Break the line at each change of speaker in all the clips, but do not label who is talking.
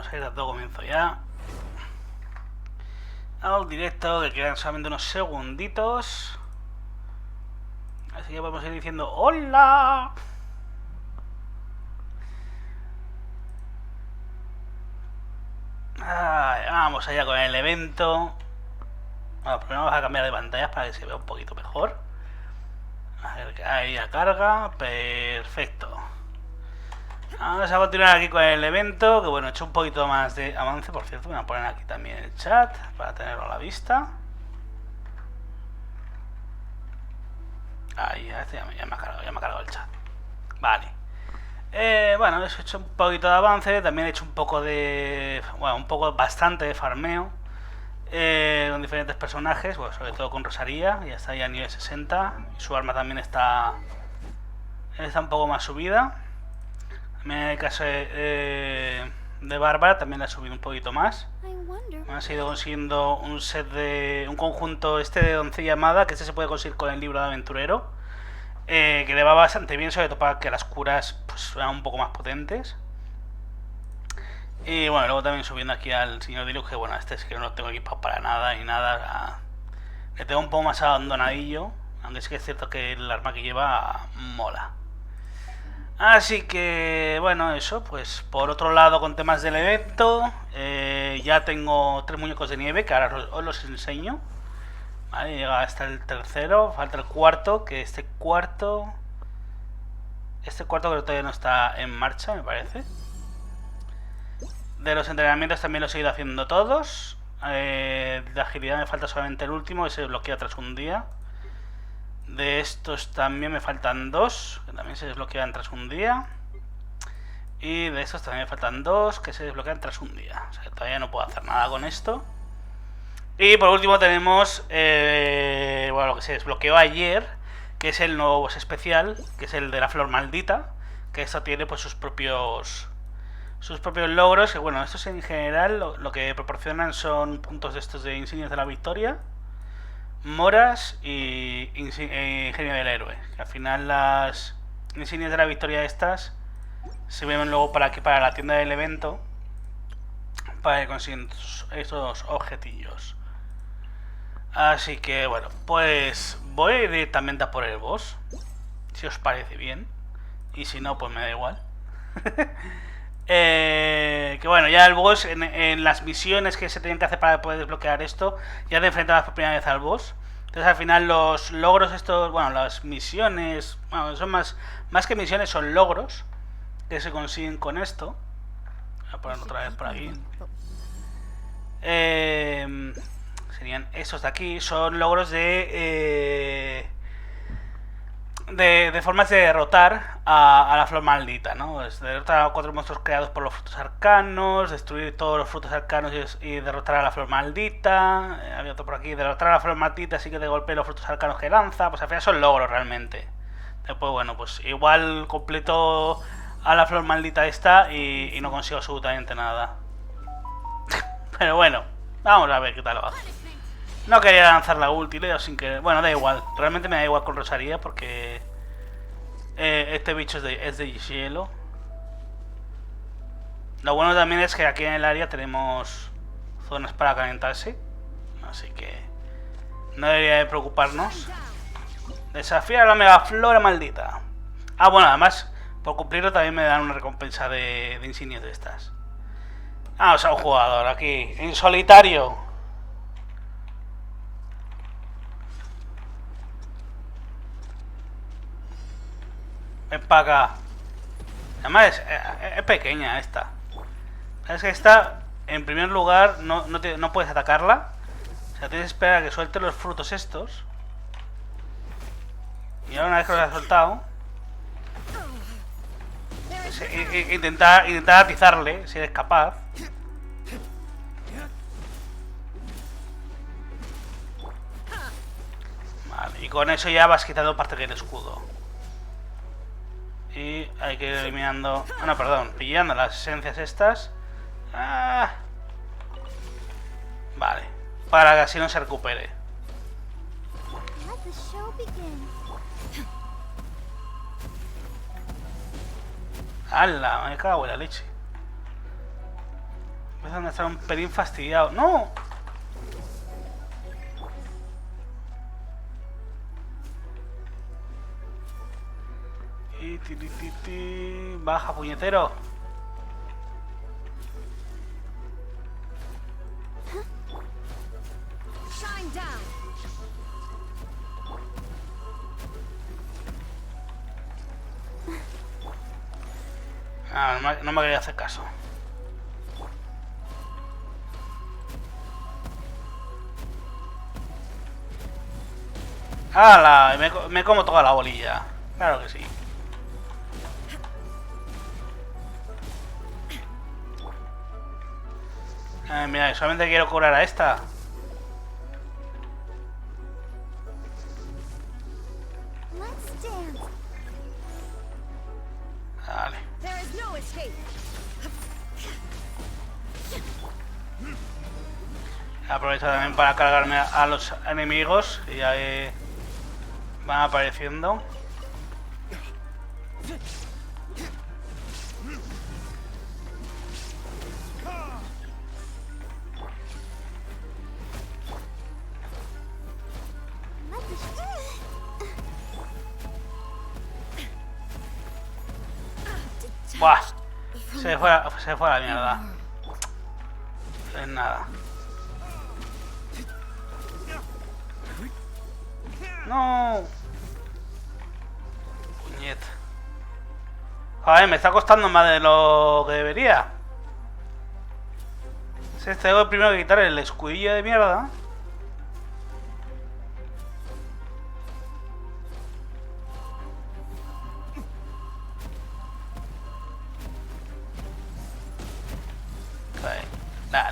vamos a ir a todo comienzo ya. Al directo, que quedan solamente unos segunditos. Así que podemos ir diciendo ¡hola! Ay, vamos allá con el evento. Bueno, primero vamos a cambiar de pantallas para que se vea un poquito mejor. A ver, ahí ya carga. Perfecto. Vamos a continuar aquí con el evento. Que bueno, he hecho un poquito más de avance. Por cierto, me voy a poner aquí también el chat para tenerlo a la vista. Ahí, ya me ha cargado el chat. Vale. Bueno, he hecho un poquito de avance. También he hecho un poco de... Bueno, bastante de farmeo. Con diferentes personajes. Bueno, sobre todo con Rosaría. Ya está ahí a nivel 60. Y su arma también está un poco más subida. También en el caso de Bárbara también la he subido un poquito más. Me ha ido consiguiendo un set de... un conjunto de doncella amada, que se puede conseguir con el libro de aventurero. Que le va bastante bien, sobre todo para que las curas pues sean un poco más potentes. Y bueno, luego también subiendo aquí al señor Dilux, que bueno, es que no lo tengo equipado para nada y nada. Le tengo un poco más abandonadillo, aunque sí que es cierto que el arma que lleva mola. Así que, bueno, eso, pues por otro lado con temas del evento, ya tengo 3 muñecos de nieve que ahora os los enseño. Vale, llega hasta el tercero, falta el cuarto, que este cuarto creo que todavía no está en marcha, me parece. De los entrenamientos también los he ido haciendo todos. De agilidad me falta solamente el último, que se desbloquea tras un día. De estos también me faltan 2, que también se desbloquean tras un día. Y de estos también me faltan 2, que se desbloquean tras un día. O sea, todavía no puedo hacer nada con esto. Y por último tenemos bueno, lo que se desbloqueó ayer, que es el nuevo boss especial, que es el de la flor maldita. Que esto tiene pues sus propios logros. Que bueno, estos en general lo que proporcionan son puntos de estos de insignias de la victoria, moras y ingenio del héroe. Que al final las insignias de la victoria estas se ven luego para aquí, para la tienda del evento, para que consiguen estos objetillos. Así que bueno, pues voy directamente a por el boss, si os parece bien. Y si no, pues me da igual. Que bueno, ya el boss en las misiones que se tienen que hacer para poder desbloquear esto, ya te enfrentas por primera vez al boss. Entonces al final los logros estos, bueno, las misiones, bueno, son más que misiones, son logros que se consiguen con esto. Voy a ponerlo otra vez por aquí. Serían estos de aquí, son logros de formas de derrotar a la flor maldita, ¿no? Es derrotar a 4 monstruos creados por los frutos arcanos, destruir todos los frutos arcanos y derrotar a la flor maldita. Había otro por aquí, derrotar a la flor maldita así que te golpee los frutos arcanos que lanza. Pues al final son logros realmente. Después, bueno, pues igual completo a la flor maldita esta y no consigo absolutamente nada. Pero bueno, vamos a ver qué tal va. No quería lanzar la ulti, le he dado sin querer. Bueno, da igual, realmente me da igual con Rosaría porque este bicho es de hielo. Lo bueno también es que aquí en el área tenemos zonas para calentarse, así que no debería de preocuparnos. Desafiar a la megaflora maldita. Ah, bueno, además, por cumplirlo también me dan una recompensa de insignias de estas. Ah, o sea, un jugador aquí, en solitario. Ven para acá. Además es pequeña esta. Es que esta, en primer lugar, no puedes atacarla. O sea, tienes que esperar a que suelte los frutos estos. Y ahora una vez que los has soltado, intentar atizarle, si eres capaz. Vale, y con eso ya vas quitando parte del escudo. Y hay que ir eliminando... Ah, no, perdón, pillando las esencias estas. Vale, para que así no se recupere. ¡Hala! Me cago en la leche. empezando a estar un pelín fastidiado. ¡No! Baja, puñetero. Ah, no me quería hacer caso. ¡Hala! Me como toda la bolilla. Claro que sí. Mira, solamente quiero curar a esta. Vale. Aprovecho también para cargarme a los enemigos que ya van apareciendo. Buah, se fue a la mierda. No es nada. No. Puñeta. Joder, me está costando más de lo que debería. Tengo primero que quitar el escudillo de mierda.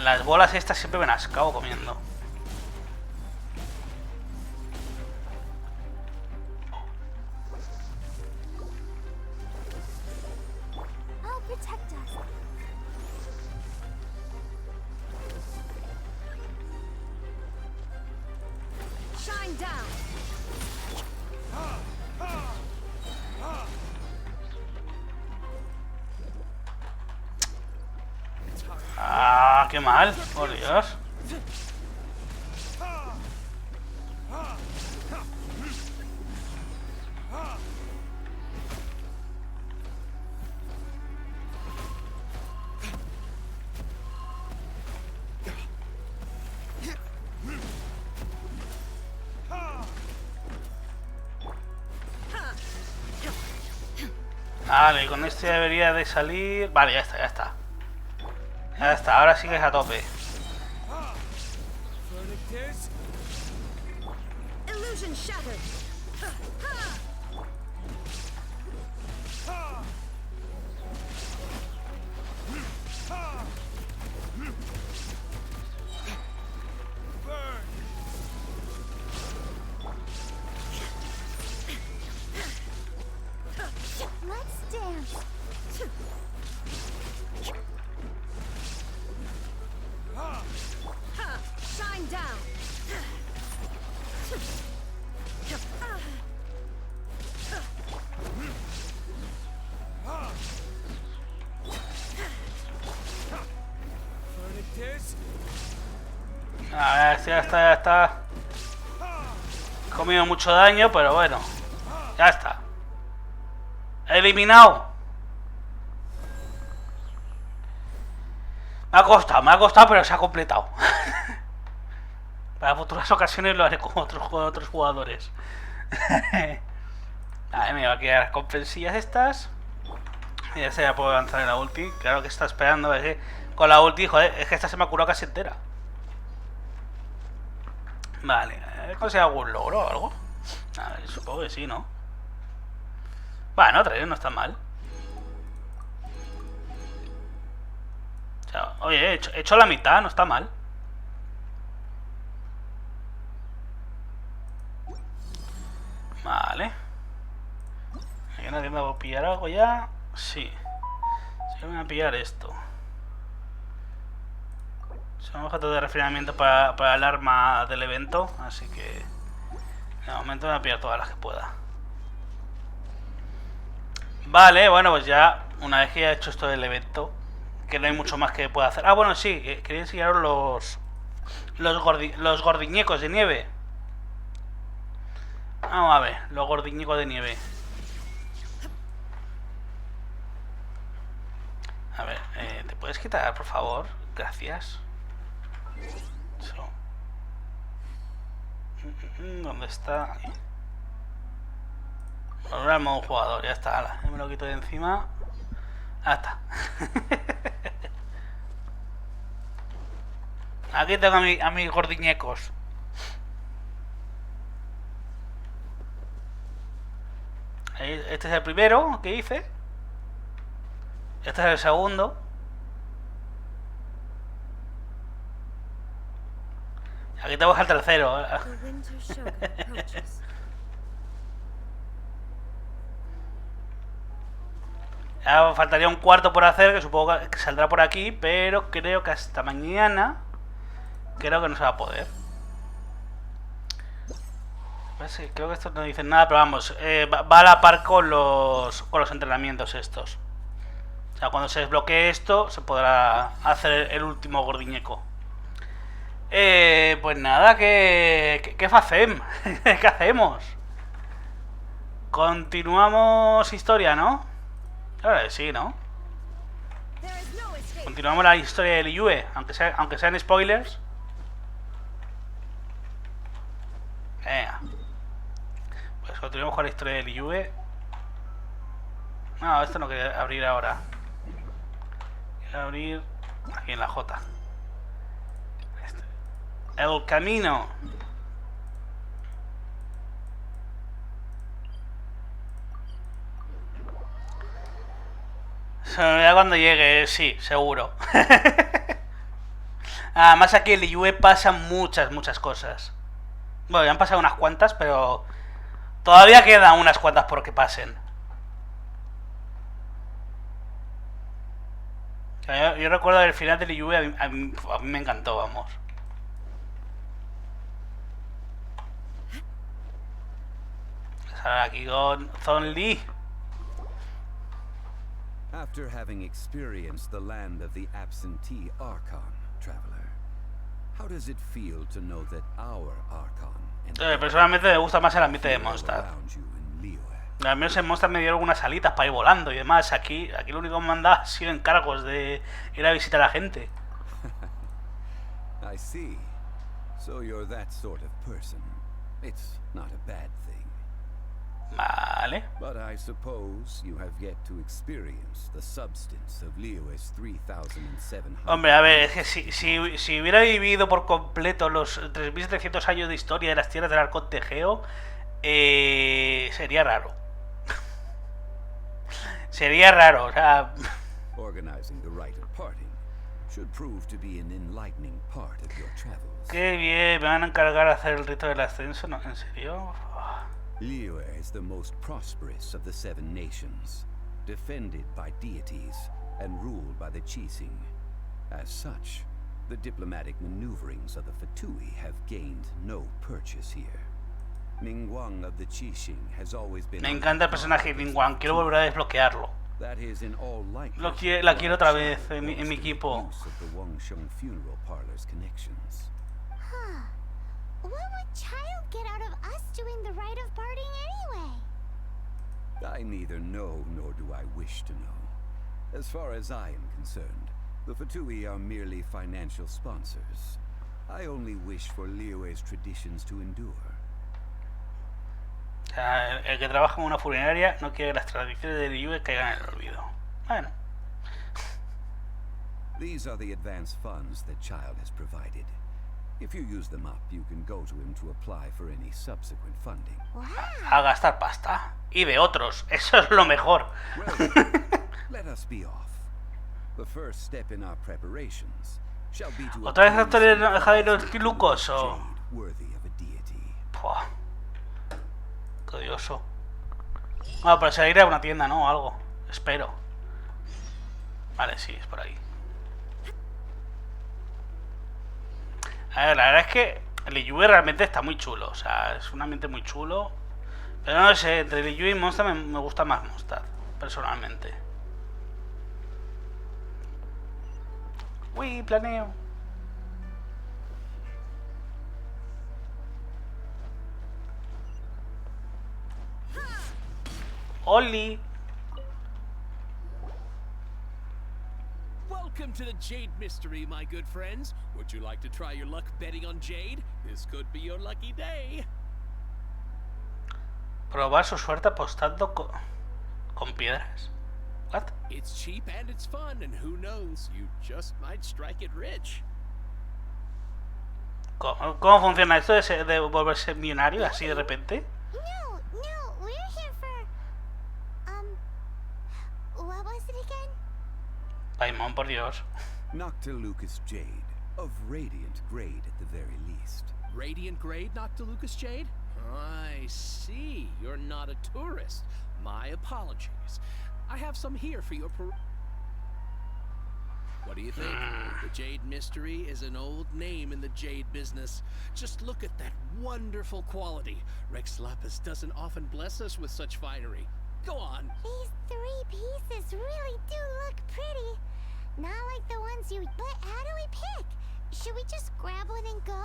Las bolas estas siempre me las acabo comiendo. Ah, qué mal, por Dios. Vale, con este debería de salir. Vale, ya está, ya está. Ya está, ahora sí que es a tope. A ver, ya está, ya está. He comido mucho daño, pero bueno. Ya está. Eliminado. Me ha costado, pero se ha completado. Para futuras ocasiones lo haré con otros jugadores. Vale, me va a quedar con pensillas estas. Y ya se ya puedo lanzar en la ulti. Claro que está esperando. Es que con la ulti, joder, es que esta se me ha curado casi entera. Vale, ¿he conseguido algún logro o algo? A ver, supongo que sí, ¿no? Bueno, 3 no está mal. O sea, oye, he hecho la mitad, no está mal. Vale. ¿Hay una tienda para pillar algo ya? Sí. Sí, voy a pillar esto. Son objetos de refinamiento para el arma del evento, así que de momento voy a pillar todas las que pueda. Vale, bueno, pues ya una vez que ya he hecho esto del evento, que no hay mucho más que pueda hacer. Ah, bueno, sí, quería enseñaros los gordiñecos de nieve. Vamos a ver, los gordiñecos de nieve. A ver, ¿te puedes quitar, por favor? Gracias. Eso. ¿Dónde está? Volver al modo jugador, ya está, ala, me lo quito de encima. Ah, está. Aquí tengo a mis gordiñecos. Este es el primero que hice. Este es el segundo. Aquí tengo el tercero. Ya faltaría un cuarto por hacer, que supongo que saldrá por aquí, pero creo que hasta mañana creo que no se va a poder. Creo que esto no dicen nada, pero vamos, va a la par con los entrenamientos estos. O sea, cuando se desbloquee esto, se podrá hacer el último gordiñeco. Pues nada, ¿qué hacemos? ¿Qué hacemos? Continuamos historia, ¿no? Claro que sí, ¿no? Continuamos la historia de Liyue, aunque sean spoilers. Venga. Pues continuamos con la historia de Liyue. No, esto no quería abrir ahora. Quiero abrir aquí en la J. El camino. Se me olvida cuando llegue, sí, seguro. Además aquí en Liyue pasan muchas cosas. Bueno, ya han pasado unas cuantas, pero todavía quedan unas cuantas por que pasen. Yo recuerdo el final de Liyue, a mí me encantó, vamos. Aquí con Zon Lee.
After having experienced the land of the absentee Archon, traveler, how does it feel to know that our Archon
personalmente me gusta más el ambiente de Mondstadt. Al menos en Mondstadt me dieron unas alitas para ir volando y demás. Aquí lo único que me han dado ha sido encargos de ir a visitar a la gente.
I see. So you're that sort of person. It's not a bad thing.
Vale.
But I suppose you have yet to experience the substance of Liyue's 3700.
Hombre, a ver, es que si hubiera vivido por completo los 3700 años de historia de las tierras del Arcón Tegeo, sería raro. Sería raro, o sea.
Organizing the rite of parting should prove to be an enlightening part of your travels.
Qué bien, me van a encargar de hacer el rito del ascenso, ¿no? ¿En serio?
Liyue is the most prosperous of the 7 nations, defended by deities and ruled by the Qixing. As such, the diplomatic maneuverings of the Fatui have gained no purchase here. Ningguang of the Qixing has always been.
Me encanta el personaje de Ningguang, quiero volver a desbloquearlo.
That is in all
La quiero otra vez en mi equipo.
What would child get out of us doing the rite of parting anyway?
I neither know nor do I wish to know. As far as I am concerned, the Fatui are merely financial sponsors. I only wish for Liyue's traditions to endure.
O sea, el que trabaja en una funeraria no quiere que las tradiciones de Liyue caigan en el olvido. Bueno.
These are the advance funds that Child has provided. If you use them up, you can go to him to apply for any subsequent funding.
Wow.
A gastar pasta. Y de otros. Eso es lo mejor.
Well, let us be off. The first step in our preparations shall be to
¿Otra vez actores de los lucos o?
worthy of a deity.
Puah. Qué odioso. Bueno, pero se iré a una tienda, ¿no? O algo. Espero. Vale, sí, es por ahí. A ver, la verdad es que Liyue realmente está muy chulo. O sea, es un ambiente muy chulo. Pero no sé, entre Liyue y Mondstadt me gusta más Mondstadt, personalmente. Uy, planeo. Oli.
Welcome to the Jade Mystery, my good friends. Would you like to try your luck betting on Jade? This could be your lucky day.
Probar su suerte apostando con piedras. What?
It's cheap and it's fun, and who knows, you just might strike it rich.
¿Cómo funciona esto de volverse millonario así de repente?
No, we're here for... What was it again?
Paimon, por Dios.
Noctilucous Jade, of radiant grade at the very least.
Radiant grade, Noctilucous Jade? I see. You're not a tourist. My apologies. I have some here for your What do you think? The Jade Mystery is an old name in the jade business. Just look at that wonderful quality. Rex Lapis doesn't often bless us with such finery. Go on.
These 3 pieces really do look pretty. Not like the ones you... But how do we pick? Should we just grab one and go?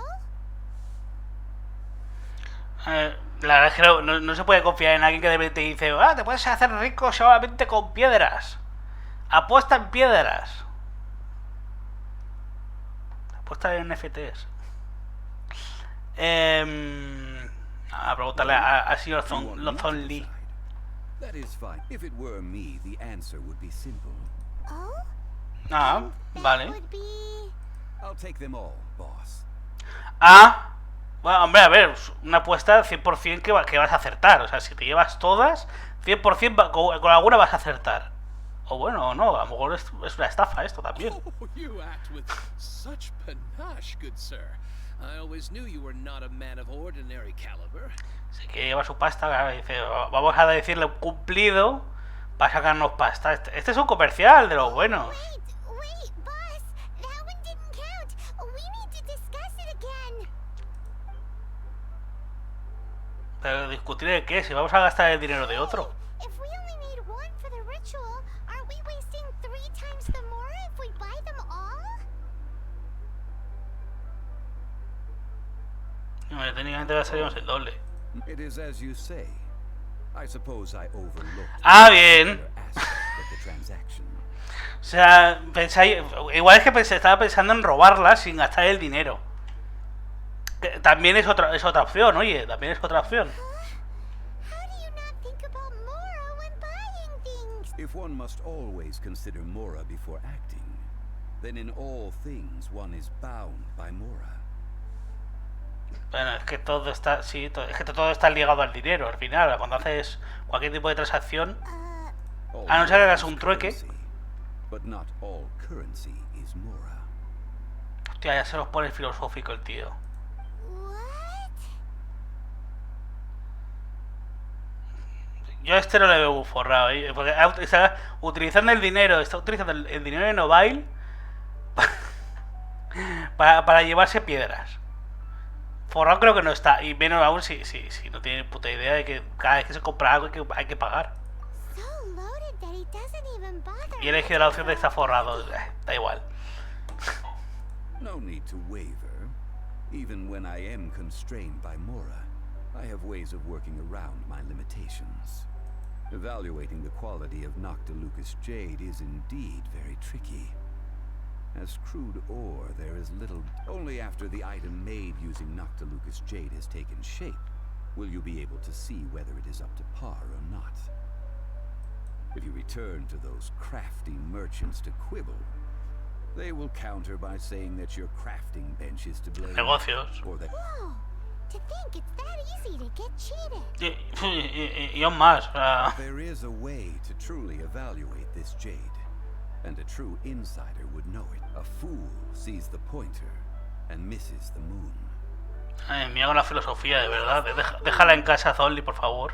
La verdad es que no se puede confiar en alguien que te dice, te puedes hacer rico solamente con piedras. Apuesta en piedras. Apuesta en NFTs. A preguntarle a señor Zon Lee.
That is fine. If it were me, the answer would be simple.
Oh?
Ah,
That
vale.
would be...
I'll take them all, boss.
Ah, bueno, hombre, a ver, una apuesta 100% que vas a acertar. O sea, si te llevas todas, 100% con alguna vas a acertar. O bueno, o no, a lo mejor es una estafa esto también.
Oh, you act with such panache, good sir. I always knew you were not a man of ordinary caliber.
Así que lleva su pasta, dice, vamos a decirle un cumplido para sacarnos pasta. Este es un comercial de los buenos.
Wait, boss. That one didn't count. We need to discuss it again.
Pero discutir de qué, si vamos a gastar el dinero de otro.
If we only need one for the ritual, aren't we wasting 3 times the more if we buy them all?
No, técnicamente va a salir el doble.
It is as you say. I suppose I overlooked
Ah, bien.
the aspect of the transaction.
O sea, igual es que estaba pensando en robarla sin gastar el dinero. Que también es otra opción, oye, también es otra opción.
How do you not think about Mora when buying things?
If one must always consider Mora before acting, then in all things one is bound by Mora.
Bueno, es que todo está, sí, es que todo está ligado al dinero al final. Cuando haces cualquier tipo de transacción, a no ser que hagas un trueque.
But not all currency is Mora.
Hostia, ya se los pone filosófico el tío.
What?
Yo a este no le veo muy forrado, ¿eh? Porque está utilizando el dinero, está utilizando el dinero de Nobile para llevarse piedras. Forrado creo que no está, y menos aún si no tiene puta idea de que cada vez que se compra algo hay que pagar.
So loaded that he doesn't even bother.
Y he elegido la opción de estar forrado, da igual.
No need to waver. Even when I am constrained by Mora, I have ways of working around my limitations. Evaluating the quality of Noctilucous Jade is indeed very tricky. As crude ore, there is little... Only after the item made using Noctilucous Jade has taken shape will you be able to see whether it is up to par or not. If you return to those crafty merchants to quibble, they will counter by saying that your crafting bench is to blame,
Negocios.
or that
Whoa. To think it's that easy to get cheated.
Y aún más, o sea,
there is a way to truly evaluate this jade, and a true insider would know it. A fool sees the pointer and misses the moon.
ay, mira con la filosofía, de verdad. Déjala en casa, Zolli, por favor.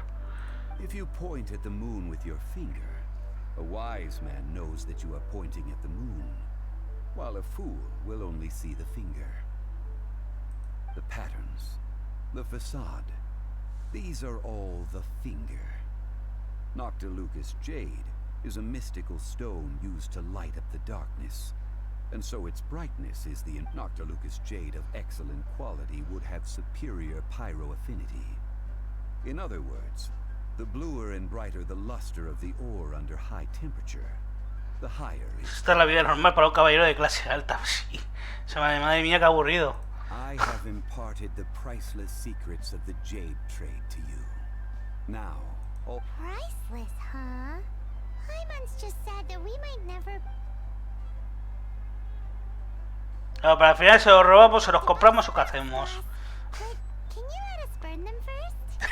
If you point at the moon with your finger, a wise man knows that you are pointing at the moon, while a fool will only see the finger. The patterns, the facade, these are all the finger. Noctilucous Jade is a mystical stone used to light up the darkness, and so its brightness is the Noctilucous jade of excellent quality would have superior pyro affinity. In other words, the bluer and brighter the luster of the ore under high temperature, the higher its...
Esta es la vida normal para un caballero de clase alta. Sí. Madre mía, qué aburrido.
I have imparted the priceless secrets of the jade trade to you. Now, all...
Priceless, huh? Paimon's just sad that we might never...
Pero para al final se los robamos, se los compramos o qué hacemos.
But can you let us burn them first?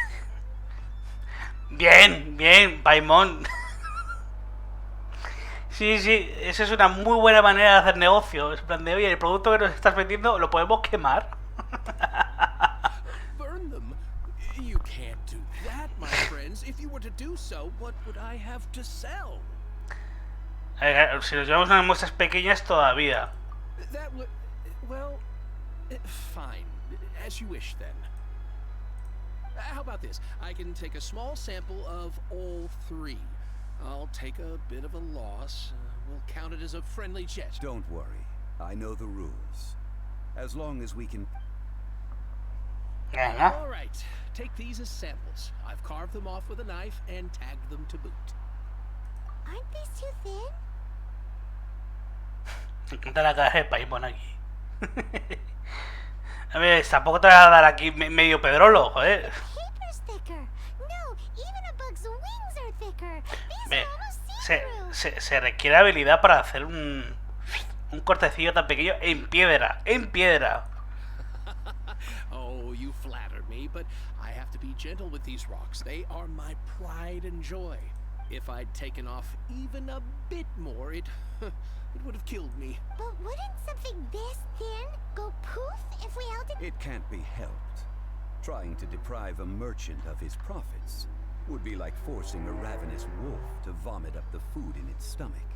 Bien, bien, Paimon. Sí, sí, esa es una muy buena manera de hacer negocio. Es en plan de, oye, el producto que nos estás vendiendo lo podemos quemar.
Burn them? You can't do that, my friends. If you were to do so, what would I have to sell?
Si nos llevamos unas muestras pequeñas todavía.
That would... well... fine. As you wish, then. How about this? I can take a small sample of all three. I'll take a bit of a loss. We'll count it as a friendly gesture.
Don't worry. I know the rules. As long as we can...
Venga.
All right. Take these as samples. I've carved them off with a knife and tagged them to boot.
Aren't these too thin?
Me encanta la cara de Paimon aquí. A ver, tampoco te va a dar aquí medio pedrolo, joder.
Paper's thicker. No, even a bug's wings are thicker. These
Ve,
are almost see-through.
se requiere habilidad para hacer un cortecillo tan pequeño en piedra, en piedra.
Oh, you flatter me, but I have to be gentle with these rocks. They are my pride and joy. If I'd taken off even a bit more, it would have killed me.
But wouldn't something this thin go poof if we held it?
It can't be helped. Trying to deprive a merchant of his profits would be like forcing a ravenous wolf to vomit up the food in its stomach.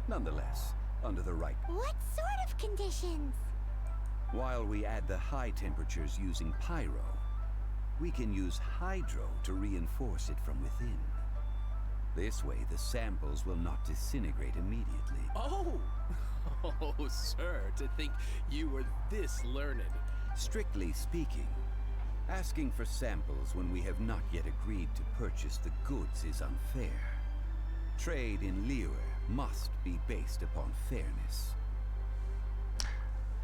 Nonetheless, under the right...
What sort of conditions?
While we add the high temperatures using pyro, we can use hydro to reinforce it from within. This way, the samples will not disintegrate immediately.
Oh! Oh, sir, to think you were this learned.
Strictly speaking, asking for samples when we have not yet agreed to purchase the goods is unfair. Trade in Liyue must be based upon fairness.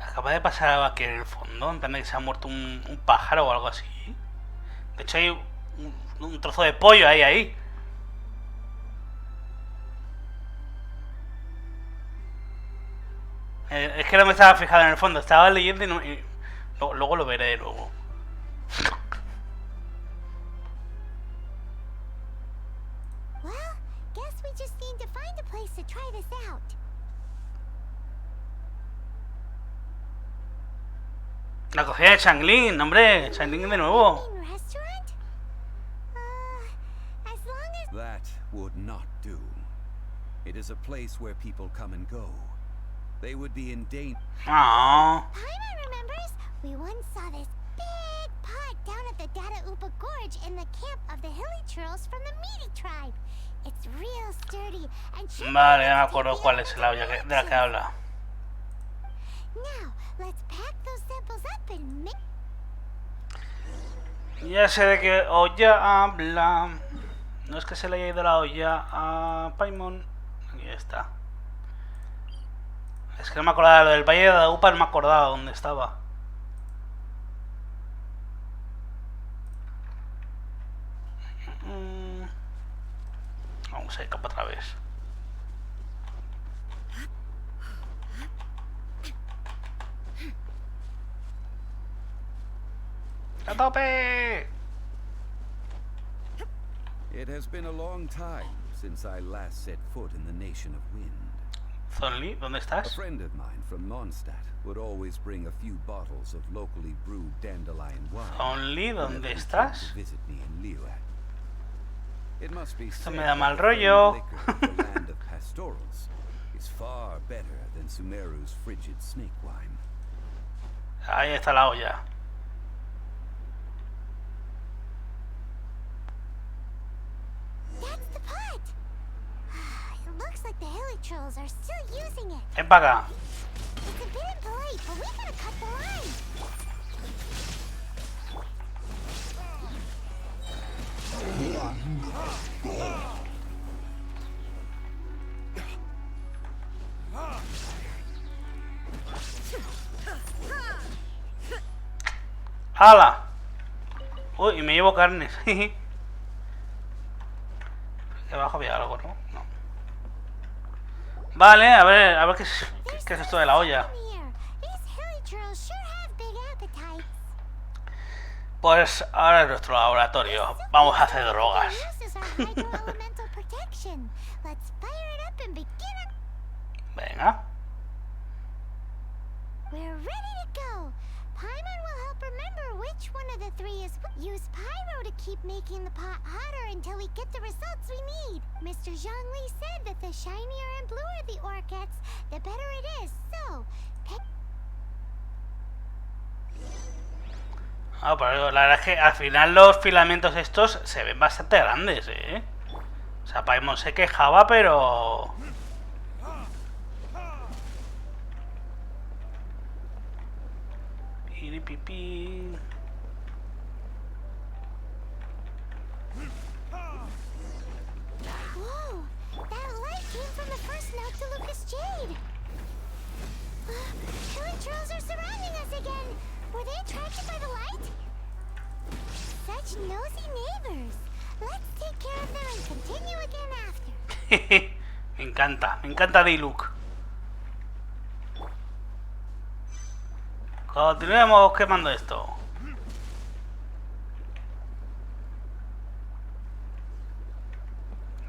Acaba de pasar algo aquí en el fondo, en plan de que se ha muerto un pájaro o algo así. De hecho hay un trozo de pollo ahí. Es que no me estaba fijando en el fondo, estaba leyendo y luego lo veré de nuevo.
Well, guess we just need to find a place to try this out.
La cocina de Changlin, hombre, Changlin de nuevo.
Mean restaurant? As long as...
That would not do. It is a place where people come and go. They would be in danger.
Aww.
Paimon remembers we once saw this big pot down at the Data Upa Gorge in the camp of the hilly churls from the Meaty tribe. It's real sturdy and should
Vale, ya me acuerdo cuál es la olla de la que habla.
Now, let's pack those samples up and mix.
Ya sé de qué olla habla. No es que se le haya ido la olla a Paimon. Aquí está. Es que no me acordaba de lo del Valle de Daupa, no me acordaba dónde estaba. Vamos a ir capa otra vez. ¡A tope!
It has been a long time since I last set foot in the Nation of Wind.
Zonli, ¿dónde
A
estás?
friend of mine from Mondstadt would always bring a few bottles of locally brewed dandelion wine.
Zonli,
whenever
¿dónde
he came
estás?
to visit me in Liyue. It must be said
me da
that
mal
the very
rollo.
liquor of the land of pastorals is far better than Sumeru's frigid snake wine.
Ahí está la olla.
That's the pot. It looks like the hilly trolls are still using it.
Ven para acá.
but we gotta cut the line.
¡Hala! Uy, y me llevo carnes. Que abajo había algo, ¿no? No. Vale, a ver qué es esto de la olla. Pues ahora es nuestro laboratorio. Vamos a hacer drogas. Venga.
We're ready to go. Paimon will help remember which one of the three is. Use pyro to keep making the pot hotter until we get the results we need. Mr. Zhongli said that the shinier and bluer the ore gets, the better it is. So,
Ah, pero la verdad es que al final los filamentos estos se ven bastante grandes, ¿eh? O sea, Paimon se quejaba, pero... Piripipi.
whoa! That light came from the first Noctilucous Jade. Hilly trolls are surrounding us again. Were they attracted by the light? Such nosy neighbors. Let's take care of them and continue again after.
Me encanta Diluc. Continuemos quemando esto.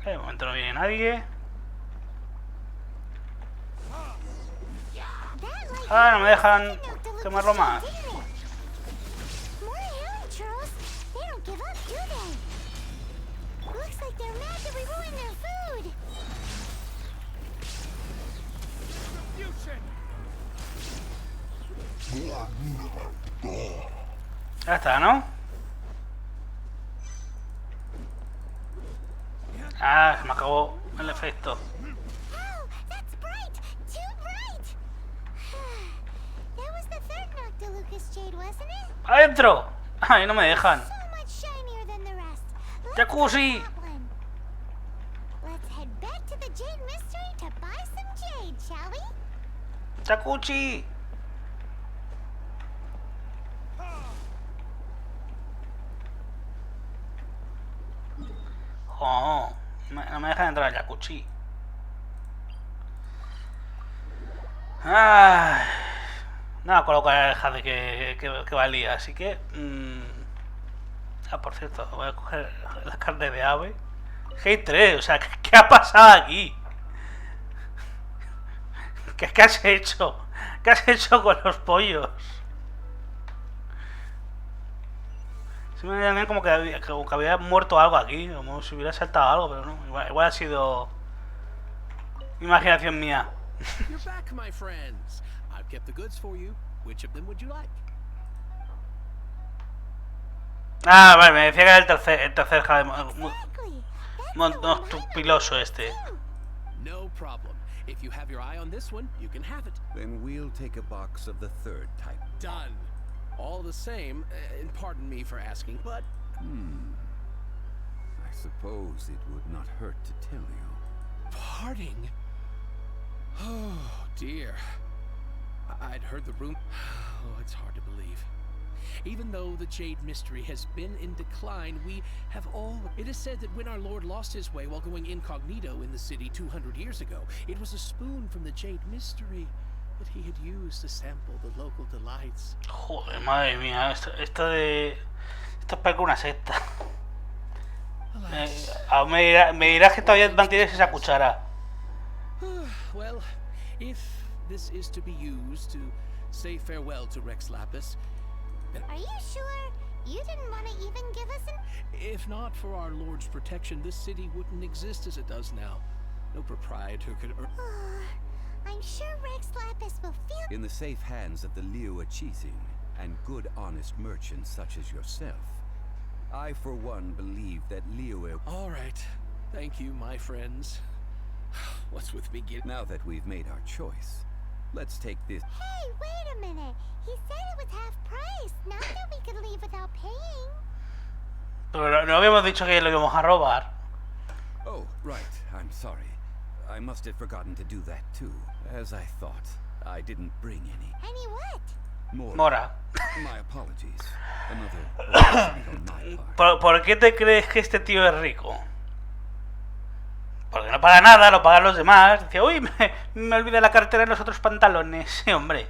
De momento no viene nadie. Ah, no me dejan quemarlo más.
More hilly trolls. They don't give up, do they? Looks like they're mad that we ruined their food.
Ya está, ¿no? Ah, se me acabó el efecto.
Oh, that's bright! Too bright! That was the third Noctilucous Jade, wasn't it?
¡Adentro! ¡Ay, no me dejan!
So much shinier than the rest. Let's
Jacuzzi!
get that one. Let's head back to the Jade Mystery to buy some jade, shall we?
¡Chacuchi! Oh, no me dejan entrar al jacuzzi. Ay, nada, colocar el jade que valía, así que... Ah, por cierto, voy a coger la carne de ave. Hey 3, o sea, ¿qué ha pasado aquí? ¿Qué has hecho? ¿Qué has hecho con los pollos? Se me da como que había muerto algo aquí, como si hubiera saltado algo, pero no. Igual ha sido imaginación mía.
You're back, my friends. I've kept the goods for you. Which of them would you like?
Ah, vale, me decía que era el tercer jade
Exactly.
monstruoso este.
No problem. If you have your eye on this one, you can have it.
Then we'll take a box of the third type.
Done. All the same, and pardon me for asking, but
I suppose it would not hurt to tell you.
parting? Oh, dear. I'd heard the room. Oh, it's hard to believe. Even though the Jade Mystery has been in decline, we have all... It is said that when our Lord lost his way while going incognito in the city 200 years ago, it was a spoon from the Jade Mystery that he had used to sample the local delights.
Joder, madre mía, esto es peor que una secta. Me dirás que todavía mantienes esa cuchara.
Well, if this is to be used to say farewell to Rex Lapis,
Are you sure? You didn't want to even give us an...
if not for our Lord's protection, this city wouldn't exist as it does now. No proprietor could earn...
I'm sure Rex Lapis will feel...
In the safe hands of the Liu Chising and good honest merchants such as yourself, I for one believe that Liu...
All right. Thank you, my friends. What's with me getting...
Now that we've made our choice, Let's take this.
Hey, wait a minute. He said it was half price. Not that we could leave without paying.
Pero no habíamos dicho que lo íbamos a robar.
Oh, right. I'm sorry. I must have forgotten to do that too. As I thought, I didn't bring any.
Any what?
More.
Mora.
My apologies. Another oversight on my part.
¿Por qué te crees que este tío es rico? Porque no paga nada, lo pagan los demás. Dice, uy, me olvidé la cartera en los otros pantalones. Sí, hombre.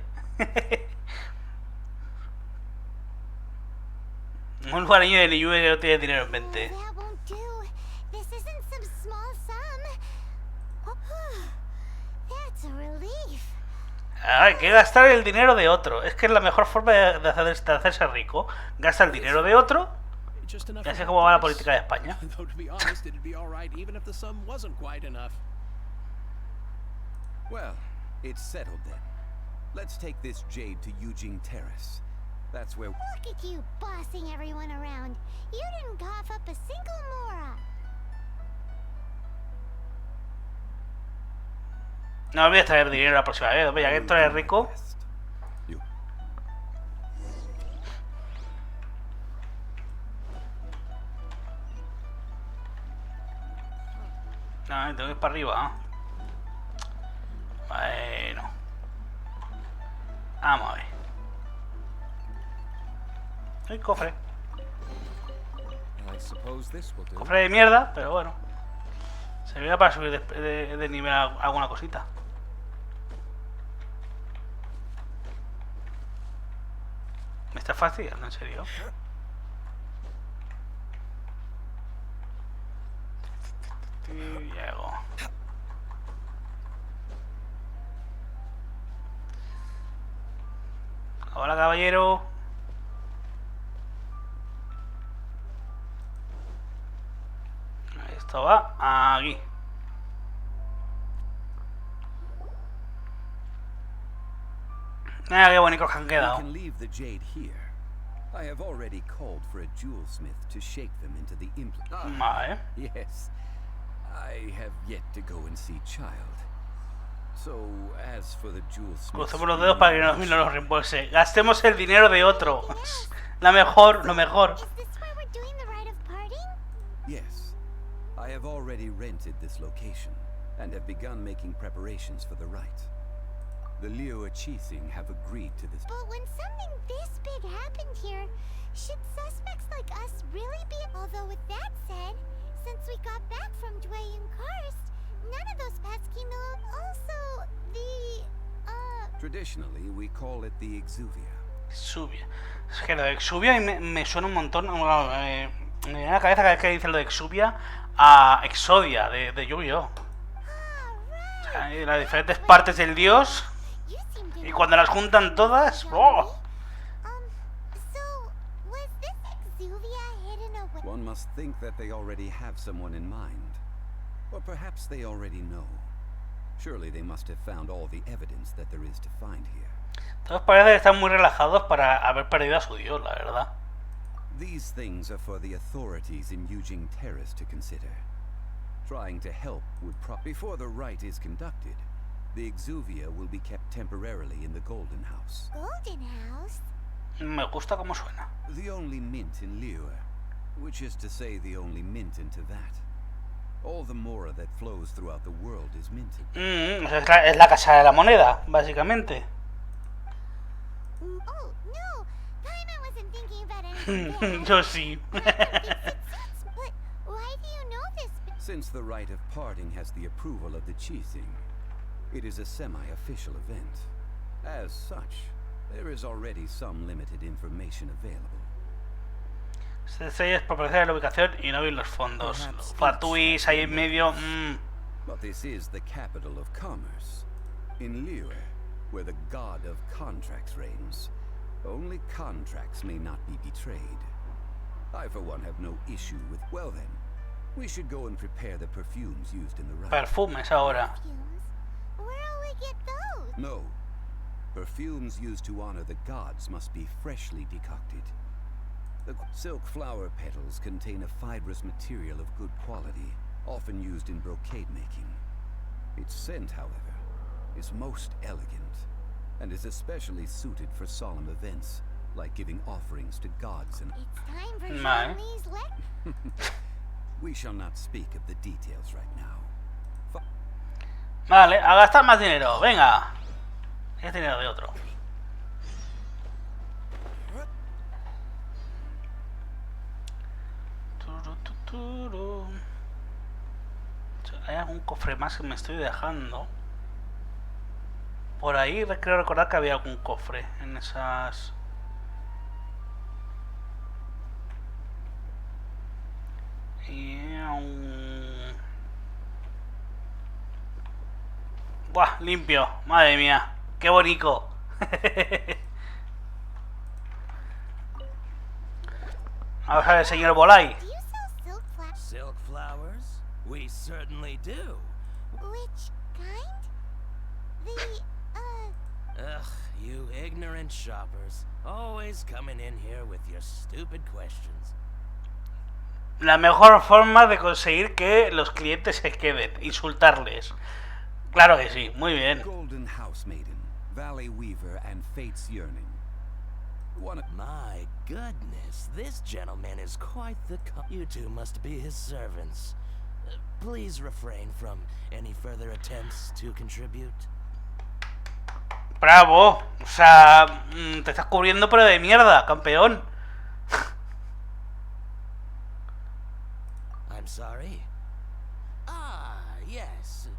Un lugareño de Niue que no tiene dinero en mente.
That won't do. This isn't some small sum. That's a relief.
Hay que gastar el dinero de otro. Es que es la mejor forma de hacerse rico. Gasta el dinero de otro.
Just enough
Y así
for
es como va la
us.
política de España.
Though to be honest, it'd be all right even if the sum wasn't quite enough.
Well, it's settled then. Let's take this jade to Eugene Terrace. That's where.
Look at you bossing everyone around. You didn't cough up a single mora.
No olvides traer dinero la próxima vez. Ya que esto es rico.
You.
No, tengo que ir para arriba. Bueno. Vamos a ver. Hay cofre.
I suppose this will do.
Cofre de mierda, pero bueno. Servirá para subir de nivel alguna cosita. ¿Me está fastidiando, en serio? Llego. Hola, caballero. Esto va aquí. Mira qué bonitos que han
We
quedado.
can leave the jade here. I have already called for a jewelsmith to shake them into the implant.
Vale.
Yes. I have yet to go and see Child. So, as for the jewelsmith.
Crucemos los dedos para que no nos reembolse. Gastemos el dinero de otro. La mejor, lo mejor.
Is this where we're doing the rite of parting?
Yes. I have already rented this location and have begun making preparations for the rite. The Liu Qixing have agreed to this.
But when something this big happened here, should suspects like us really be? Although with that said, since we got back from Dway and Karst, none of those pesky mill. Also, the
Traditionally, we call it the Exuvia.
Exuvia. Es que lo de Exuvia me suena un montón. Me viene a la cabeza cada vez que dice lo de Exuvia a Exodia de Yu-Gi-Oh! O sea, hay las diferentes partes del dios
You seem to
y
know
cuando las juntan todas. ¡Oh!
So was this Exuvia hidden away?
One must think that they already have someone in mind. Or perhaps they already know. Surely they must have found all the evidence that there is to find here.
Todos parece que están muy relajados para haber perdido a su dios, la verdad.
These things are for the authorities in Eugene Terrace to consider. Trying to help would before the rite is conducted, the Exuvia will be kept temporarily in the Golden House.
Golden House?
Me gusta cómo suena.
The only mint in Liyue, which is to say the only mint in Tevat. All the mora that flows throughout the world is minted.
O sea, es la casa de la moneda, básicamente.
Oh, no! Paimon wasn't thinking about anything bad.
Yo sí.
But why do you know this?
Since the rite of parting has the approval of the Qixing, it is a semi-official event. As such, there is already some limited information available.
Se estrellas por parecer la ubicación y no vi los fondos.
Perhaps
Fatuis ahí en medio.
But this is the capital of commerce. In Liyue, where the god of contracts reigns, only contracts may not be betrayed. I, for one, have no issue with. Well then, we should go and prepare the perfumes used in the rite.
Perfumes ahora.
Perfumes? Where'll we get those?
No. Perfumes used to honor the gods must be freshly decocted. The silk flower petals contain a fibrous material of good quality, often used in brocade making. Its scent, however, is most elegant. and is especially suited for solemn events, like giving offerings to gods and...
It's time for
Vale.
Zhongli's
We shall not speak of the details right now.
Vale, a gastar más dinero, venga. Es dinero de otro. Turu. ¿Hay algún cofre más que me estoy dejando? Por ahí creo recordar que había algún cofre en esas... Y un... ¡Buah! Limpio. Madre mía. ¡Qué bonito! Vamos a ver, señor Bolai.
Do you sell silk flowers?
Silk flowers? We certainly do.
Which kind?
Ugh, you ignorant shoppers. Always coming in here with your stupid questions.
La mejor forma de conseguir que los clientes se queden. Insultarles. Claro que sí. Muy bien.
Golden House Maiden, Valley Weaver, and Fate's Yearning.
My goodness, this gentleman is quite the You two must be his servants. Please refrain from any further attempts to contribute.
Bravo. O sea, te estás cubriendo pero de mierda, campeón.
I'm sorry. Ah, yes.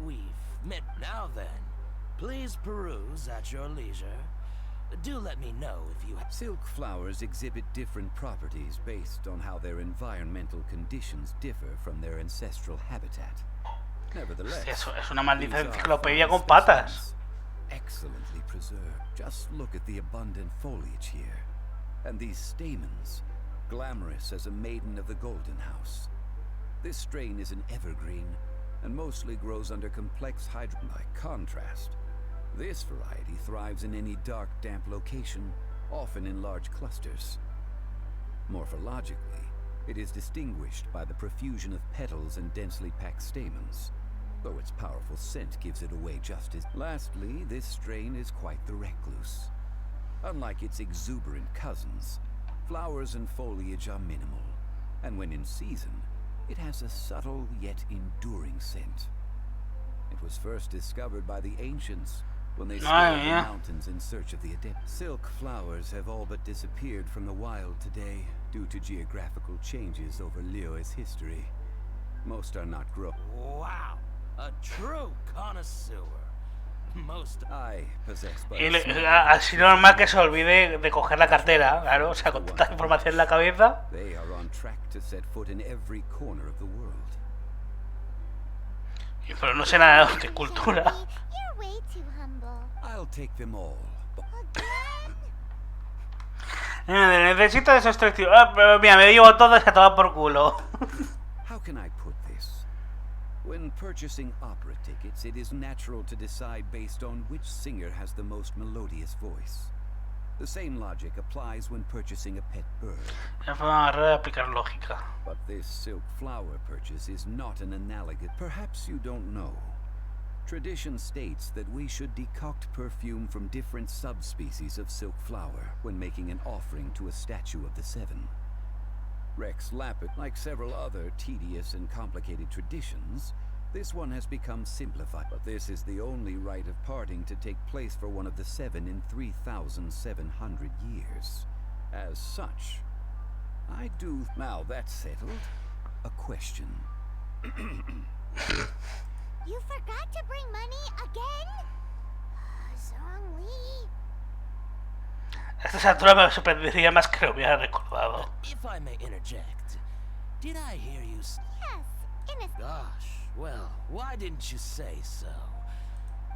We've met now then. Please peruse at your leisure. Do let me know if you have...
Silk flowers exhibit different properties based on how their environmental conditions differ from their ancestral habitat. Nevertheless,
Es una maldita
these are
enciclopedia
fine
con patas.
specimens, excellently preserved. Just look at the abundant foliage here. And these stamens, glamorous as a maiden of the Golden House. This strain is an evergreen, and mostly grows under complex hydro... By contrast, this variety thrives in any dark, damp location, often in large clusters. Morphologically, it is distinguished by the profusion of petals and densely packed stamens, though its powerful scent gives it away just as... Lastly, this strain is quite the recluse. Unlike its exuberant cousins, flowers and foliage are minimal, and when in season, it has a subtle yet enduring scent. It was first discovered by the ancients when they scaled the mountains in search of the adept. Silk flowers have all but disappeared from the wild today due to geographical changes over Liyue's history. Most are not grown.
Wow, a true connoisseur. Most...
I possess but
Y
a small
así normal que se olvide de coger la cartera, claro, o sea, con tanta información en la cabeza.
They are on track to set foot in every corner of the world.
Pero no sé nada de horticultura.
You're way too humble.
I'll take them all.
Again?
Necesito de esos 3 tíos. Pero mira, me llevo todas a tomar por culo.
How can I put this? When purchasing opera tickets, it is natural to decide based on which singer has the most melodious voice. The same logic applies when purchasing a pet bird.
Es una manera de aplicar lógica.
But this silk flower purchase is not an analogous. Perhaps you don't know. Tradition states that we should decoct perfume from different subspecies of silk flower when making an offering to a statue of the Seven. Rex Lapid, like several other tedious and complicated traditions, this one has become simplified. But this is the only rite of parting to take place for one of the Seven in 3,700 years. As such, I do... Now that's settled. A question.
You forgot to bring money again? Zhongli.
A estas alturas me sorprendería más que lo hubiera recordado.
If I may interject, did I hear you...
Yes, in a...
Gosh, well, why didn't you say so?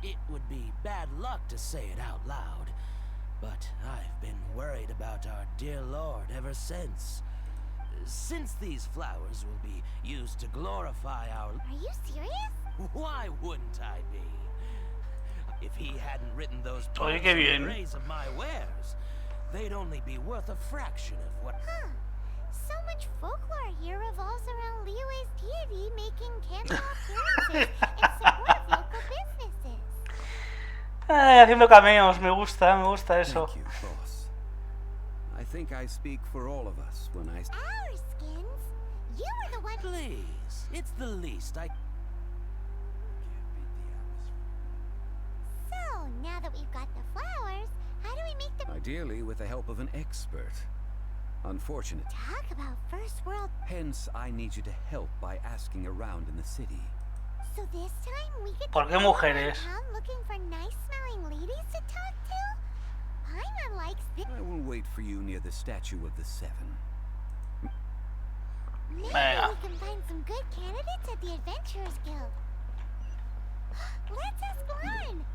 It would be bad luck to say it out loud, but I've been worried about our dear Lord ever since. Since these flowers will be used to glorify our...
Are you serious?
Why wouldn't I be? If he hadn't written those
Oye,
poems
qué
in
bien.
praise of my wares, they'd only be worth a fraction of what...
Huh. So much folklore here revolves around Liyue's deity making candle appearances in support of local businesses.
haciendo cameos, me gusta eso.
Thank you, boss. I think I speak for all of us when I...
Our skins? You were the one.
Please, it's the least I...
So, now that we've got the flowers, how do we make the...
Ideally with the help of an expert. Unfortunate.
Talk about first world.
Hence, I need you to help by asking around in the city.
So this time we get
¿Por
to
qué
go
mujeres?
around town looking for nice smelling ladies to talk to? Paimon likes this.
I will wait for you near the statue of the Seven.
Maybe
Venga.
we can find some good candidates at the Adventurers Guild. Let's ask Lauren.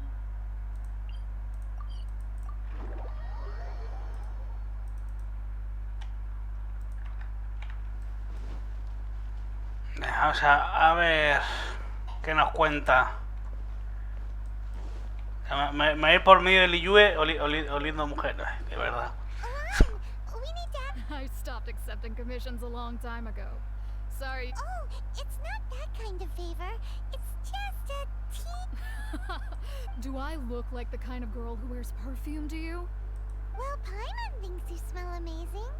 Vamos a ver qué nos cuenta. Me voy a ir por medio de Liyue oliendo mujer, ay, de verdad.
Lauren, we need to have...
I stopped accepting commissions a long time ago. Sorry.
Oh, it's not that kind of favor. It's just a tea...
Do I look like the kind of girl who wears perfume to you?
Well, Paimon thinks you smell amazing.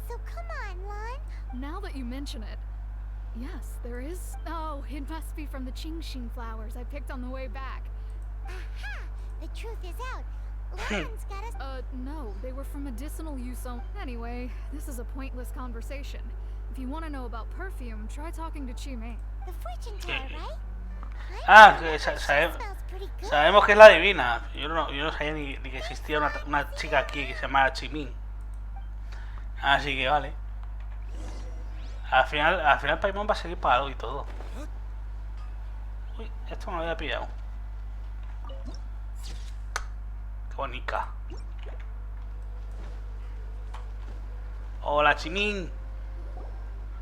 So come on, Lon.
Now that you mention it. Yes, there is. Oh, it must be from the Qingxing flowers I picked on the way back.
Aha! The truth is out. Lauren's got us...
No, they were for medicinal use only. Anyway, this is a pointless conversation. If you want to know about perfume, try talking to Qimei.
The fortune teller, right?
Ah,
Paimon
que
remembers she
sabemos
pretty good.
que es la divina. Yo no sabía ni que existía una chica aquí que se llamaba Chimin. Así que vale. Al final Paimon va a seguir para algo y todo. Uy, esto me lo había pillado. Qué bonita. Hola, Chimin.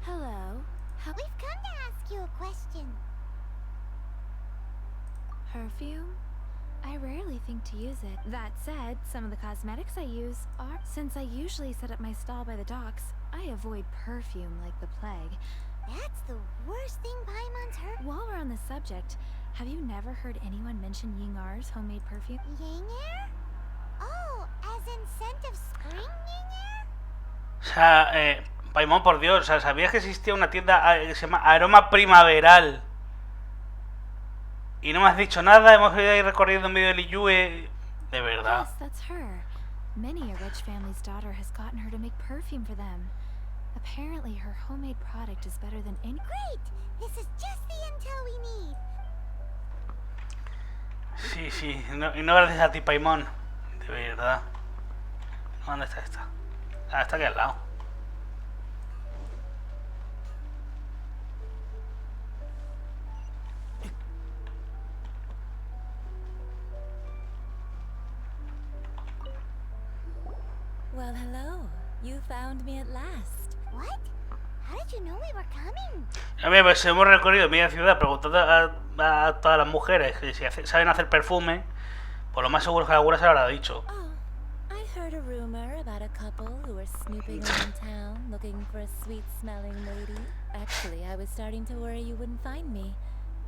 Hello. We've come to ask you a question.
Perfume? I rarely think to use it. That said, some of the cosmetics I use are... Since I usually set up my stall by the docks, I avoid perfume like the plague.
That's the worst thing Paimon's heard.
While we're on the subject, have you never heard anyone mention Yingar's homemade perfume?
Yang air? Oh, as in scent of spring yang air?
O sea, Paimon, por Dios, o sea, ¿sabías que existía una tienda que se llama Aroma Primaveral? Y no me has dicho nada, hemos ido ahí recorriendo en medio de Liyue. De verdad.
Yes, that's her. Many a rich family's daughter has gotten her to make perfume for them. Apparently, her homemade product is better than any...
Great! This is just the intel we need.
Sí, sí, y no gracias a ti, Paimon. De verdad. ¿Dónde está esta? Ah, está aquí al lado.
Well, hello. You found me at last.
What? How did you know we were coming?
A mí, pues hemos recorrido media ciudad preguntando a todas las mujeres que si saben hacer perfume. Por lo más seguro es que alguna se lo habrá dicho.
Oh, I heard a rumor about a couple who were snooping around town looking for a sweet-smelling lady. Actually, I was starting to worry you wouldn't find me.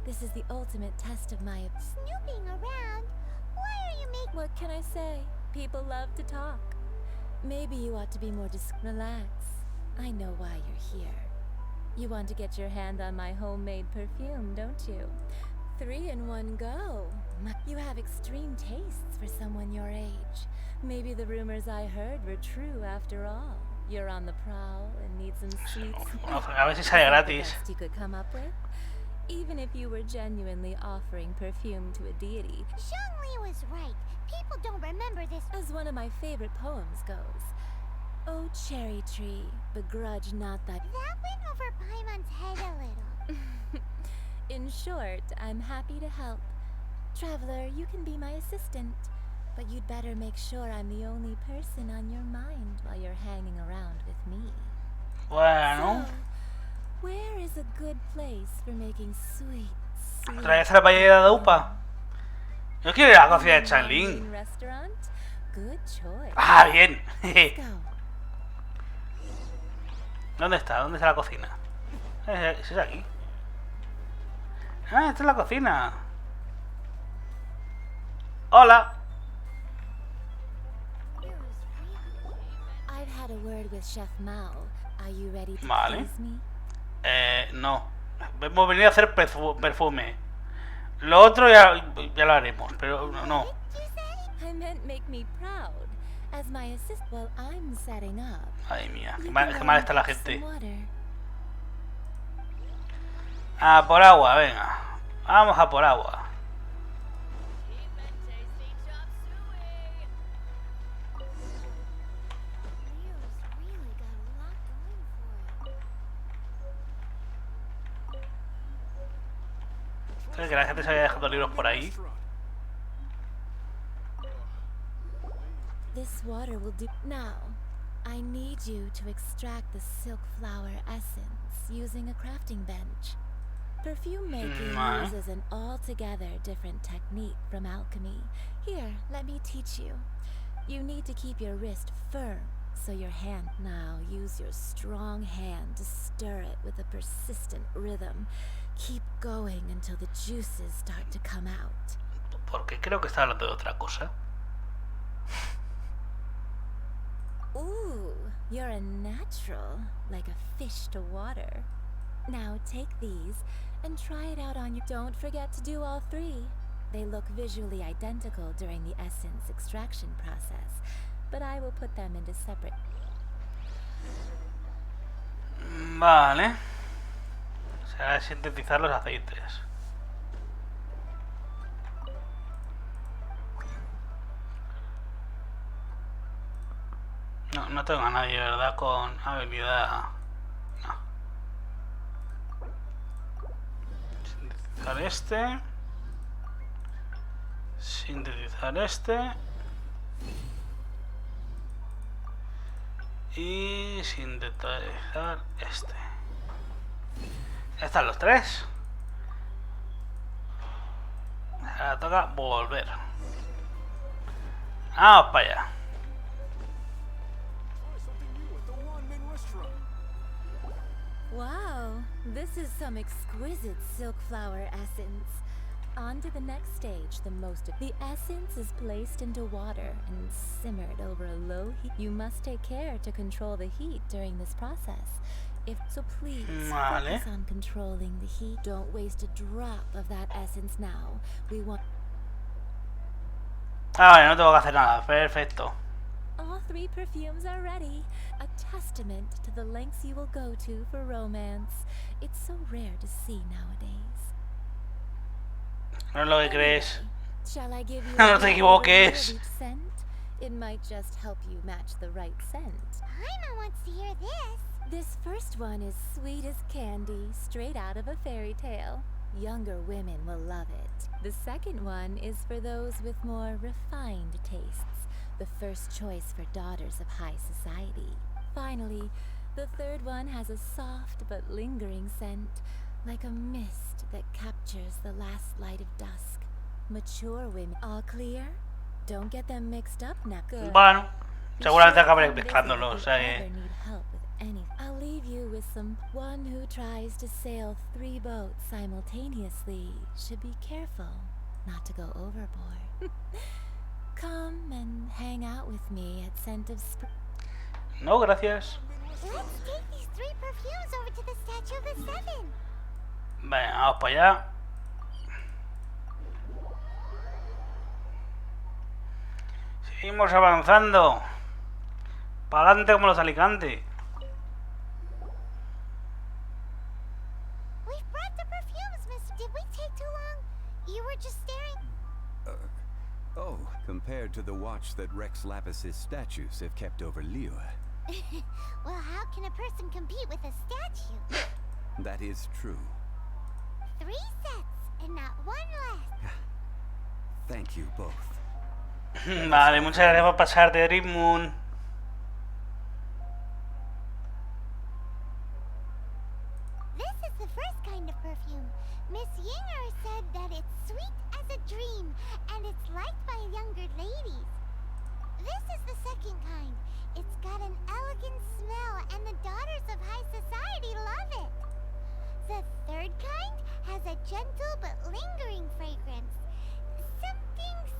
This is the ultimate test of my...
Snooping around? Why are you making...
What can I say? People love to talk. Maybe you ought to be more relax. I know why you're here. You want to get your hand on my homemade perfume, don't you? 3 in one go. You have extreme tastes for someone your age. Maybe the rumors I heard were true after all. You're on the prowl and need some sweet...
A ver si sale gratis.
Best you could come up with? Even if you were genuinely offering perfume to a deity.
Zhongli was right. People don't remember this.
As one of my favorite poems goes, "Oh, cherry tree, begrudge not thy..."
That went over Paimon's head a little.
In short, I'm happy to help. Traveler, you can be my assistant, but you'd better make sure I'm the only person on your mind while you're hanging around with me.
Bueno.
So, where is a good place for making sweet,
¿Otra vez a la paella de Upa? Yo quiero ir a la cocina de Chanlin.
Restaurant? Good choice.
Ah, bien.
Let's go.
¿Dónde está? ¿Dónde está la cocina? ¿Es aquí? Ah, esta es la cocina. Hola.
had a word with Chef Mao. Are you ready to
Vale.
please me?
No. Hemos venido a hacer perfume. Lo otro ya lo haremos, pero no.
What did you say?
I meant make me proud. As my assist while I'm setting up.
Ay mía,
You
qué
can
mal
go and
está la
fetch some
gente.
water.
A por agua, venga. Vamos a por agua.
Leo's really got a lot going for it.
¿Sabes que la gente se había dejado libros por ahí?
This water will do. Now, I need you to extract the silk flower essence using a crafting bench. Perfume making
Vale.
uses an altogether different technique from alchemy. Here, let me teach you. You need to keep your wrist firm so your hand. Now, use your strong hand to stir it with a persistent rhythm. Keep going until the juices start to come out.
Porque creo que está hablando de otra cosa.
Ooh, you're a natural, like a fish to water. Now take these and try it out on your. Don't forget to do all three. They look visually identical during the essence extraction process, but I will put them into separate.
Vale. Será sintetizar los aceites. No, no tengo a nadie, ¿verdad? Con habilidad. No. Sintetizar este. Sintetizar este. Y sintetizar este. Ya están los tres. Ahora toca volver. Vamos para allá.
Wow, this is some exquisite silk flower essence. On to the next stage, the essence is placed into water and simmered over a low heat. You must take care to control the heat during this process. So please
Vale.
focus on controlling the heat. Don't waste a drop of that essence now. We want
Ah, vale, no tengo que hacer nada. Perfecto.
all three perfumes are ready. A testament to the lengths you will go to for romance. It's so rare to see nowadays.
No es lo que crees.
Shall I give you
No
a
te
brief
equivoques.
overview of each scent? It might just help you match the right scent.
Paimon wants to hear this.
This first one is sweet as candy, straight out of a fairy tale. Younger women will love it. The second one is for those with more refined tastes. The first choice for daughters of high society. Finally, the third one has a soft but lingering scent, like a mist that captures the last light of dusk. Mature women. All clear? Don't get them mixed up now. Good.
Bueno,
Be
seguramente
sure
acabaré
to visit
mezclándolo. O
if
sea
you ever
que...
need help with anything. I'll leave you with one who tries to sail 3 boats simultaneously should be careful not to go overboard. Come and hang out with me at Scent of Spring.
No, gracias.
Let's take these 3 perfumes over to the Statue of the Seven.
Venga, vamos para allá. Seguimos avanzando. Para adelante como los Alicante.
We've brought the perfumes, miss. Did we take too long? You were just staring.
Oh, compared to the watch that Rex Lapis's statues have kept over Liyue.
Well, how can a person compete with a statue?
That is true.
3 sets and not one less.
Thank you both.
Vale, muchas gracias por pasarte, Dream Moon.
This is the first kind of perfume. Miss Yinger said that it's sweet as a dream, and it's liked by younger ladies. This is the second kind. It's got an elegant smell, and the daughters of high society love it. The third kind has a gentle but lingering fragrance.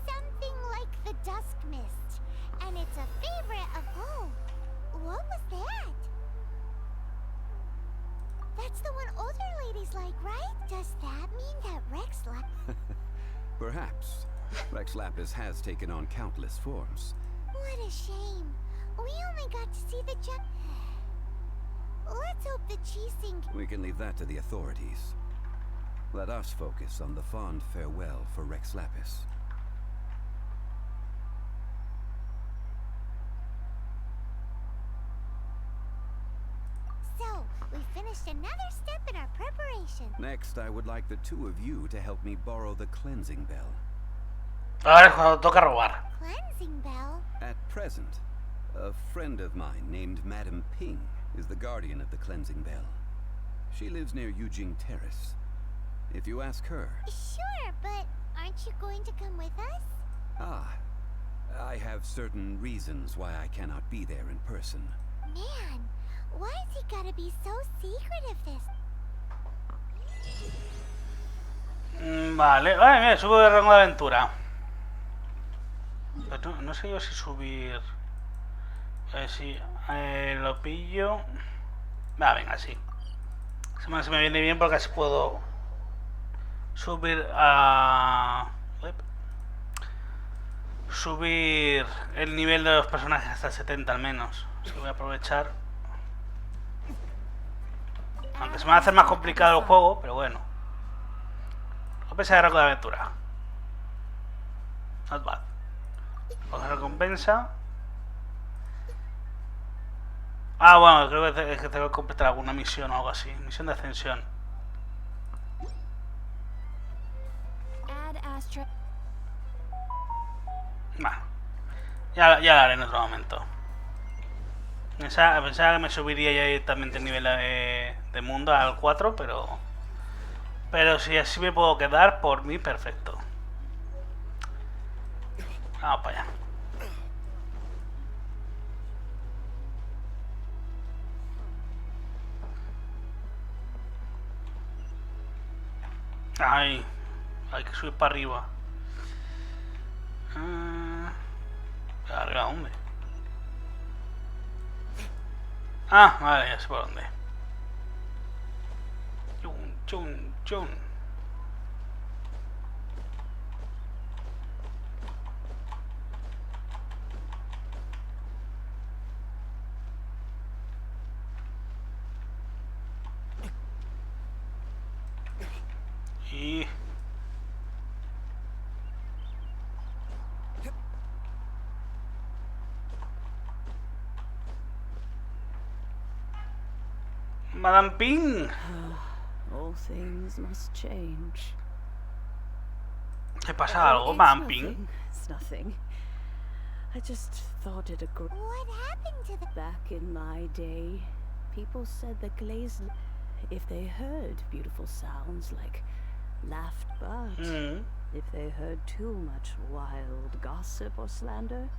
Something like the dusk mist. And it's a favorite of... Oh, whoa.
Perhaps. Rex Lapis has taken on countless forms.
What a shame. We only got to see the Let's hope the cheesing...
We can leave that to the authorities. Let us focus on the fond farewell for Rex Lapis.
So, we finished another step in our preparation.
Next, I would like the two of you to help me borrow the cleansing bell.
Ahora es cuando toca robar.
Cleansing bell?
At present, a friend of mine named Madame Ping is the guardian of the cleansing bell. She lives near Yujing Terrace. If you ask her...
Sure, but aren't you going to come with us?
Ah, I have certain reasons why I cannot be there in person.
Man, why is he gotta be so secretive this?
Vale, vale, mira, subo de rango de aventura. Pero no sé yo si subir... A ver si lo pillo... Va, venga, sí. Se me viene bien porque así puedo subir a... Subir el nivel de los personajes hasta el 70 al menos. Así que voy a aprovechar. Aunque se me va a hacer más complicado el juego, pero bueno. Recompensa de rango de aventura. Not bad. Otra recompensa. Ah, bueno, creo que tengo que completar alguna misión o algo así. Misión de ascensión. Bueno, ya la haré en otro momento. Pensaba que me subiría ya directamente el nivel de mundo al 4, pero si así me puedo quedar, por mí perfecto. Vamos para allá. Ay, hay que subir para arriba. Arriba, ¿dónde? Ah, vale, ya sé por dónde. Chun, chun, chun. Y... Madame Ping.
All things must change.
¿Te pasa algo, Madame Ping?
It's nothing. I just thought it a good.
What happened to the...
Back in my day, people said that glazed, if they heard beautiful sounds like laughed, but if they heard too much wild gossip or slander,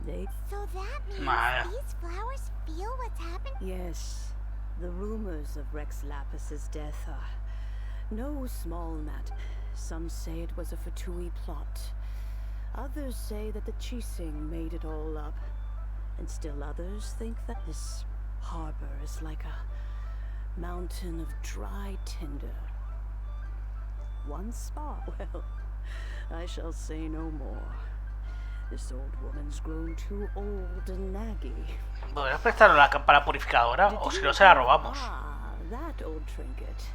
they...
So that means
Maya.
these flowers feel what's happened?
Yes, the rumors of Rex Lapis's death are no small matter. Some say it was a Fatui plot. Others say that the Chising made it all up. And still others think that this harbor is like a mountain of dry tinder. One spot, well, I shall say no more. This old woman's grown too old and naggy.
¿Podrías prestarle la cámara purificadora? O si no, se la robamos.
Ah, that old trinket.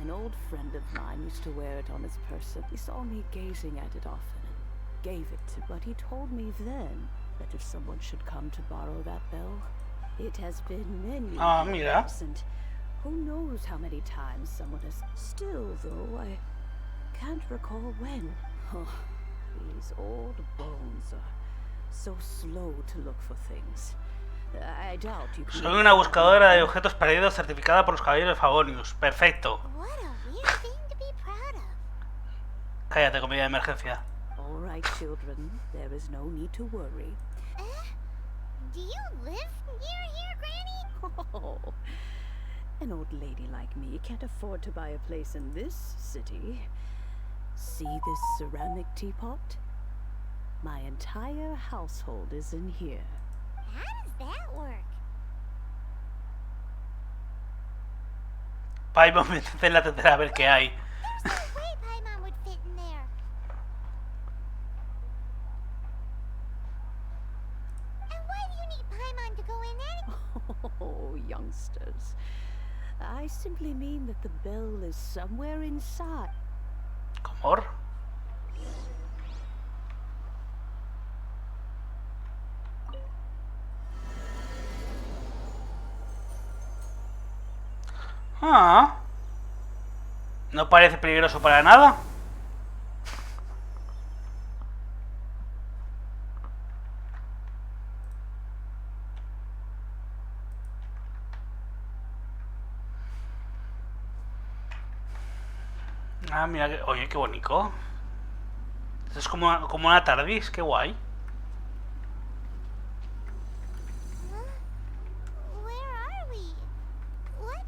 An old friend of mine used to wear it on his person. He saw me gazing at it often and gave it to, but he told me then that if someone should come to borrow that bell, it has been many
mira.
years, and who knows how many times someone has... Still, though, I can't recall when. Oh, these old bones are so slow to look for things. I doubt you can...
Soy una buscadora de objetos perdidos certificada por los caballeros de Favonius. Perfecto.
What a weird thing to be proud of.
Cállate, comida de emergencia.
All right, children. There is no need to worry.
Do you live near here, Granny?
Oh, an old lady like me can't afford to buy a place in this city. See this ceramic teapot? My entire household is in here.
How does that work?
Paimon, métete en la tetera a ver qué hay.
There's no way Paimon would fit in there.
I simply mean that the bell is somewhere inside.
¿Cómo? Ah, no parece peligroso para nada. Ah, mira, oye, qué bonito. Esto es como una tardis, qué guay.
Where are we? What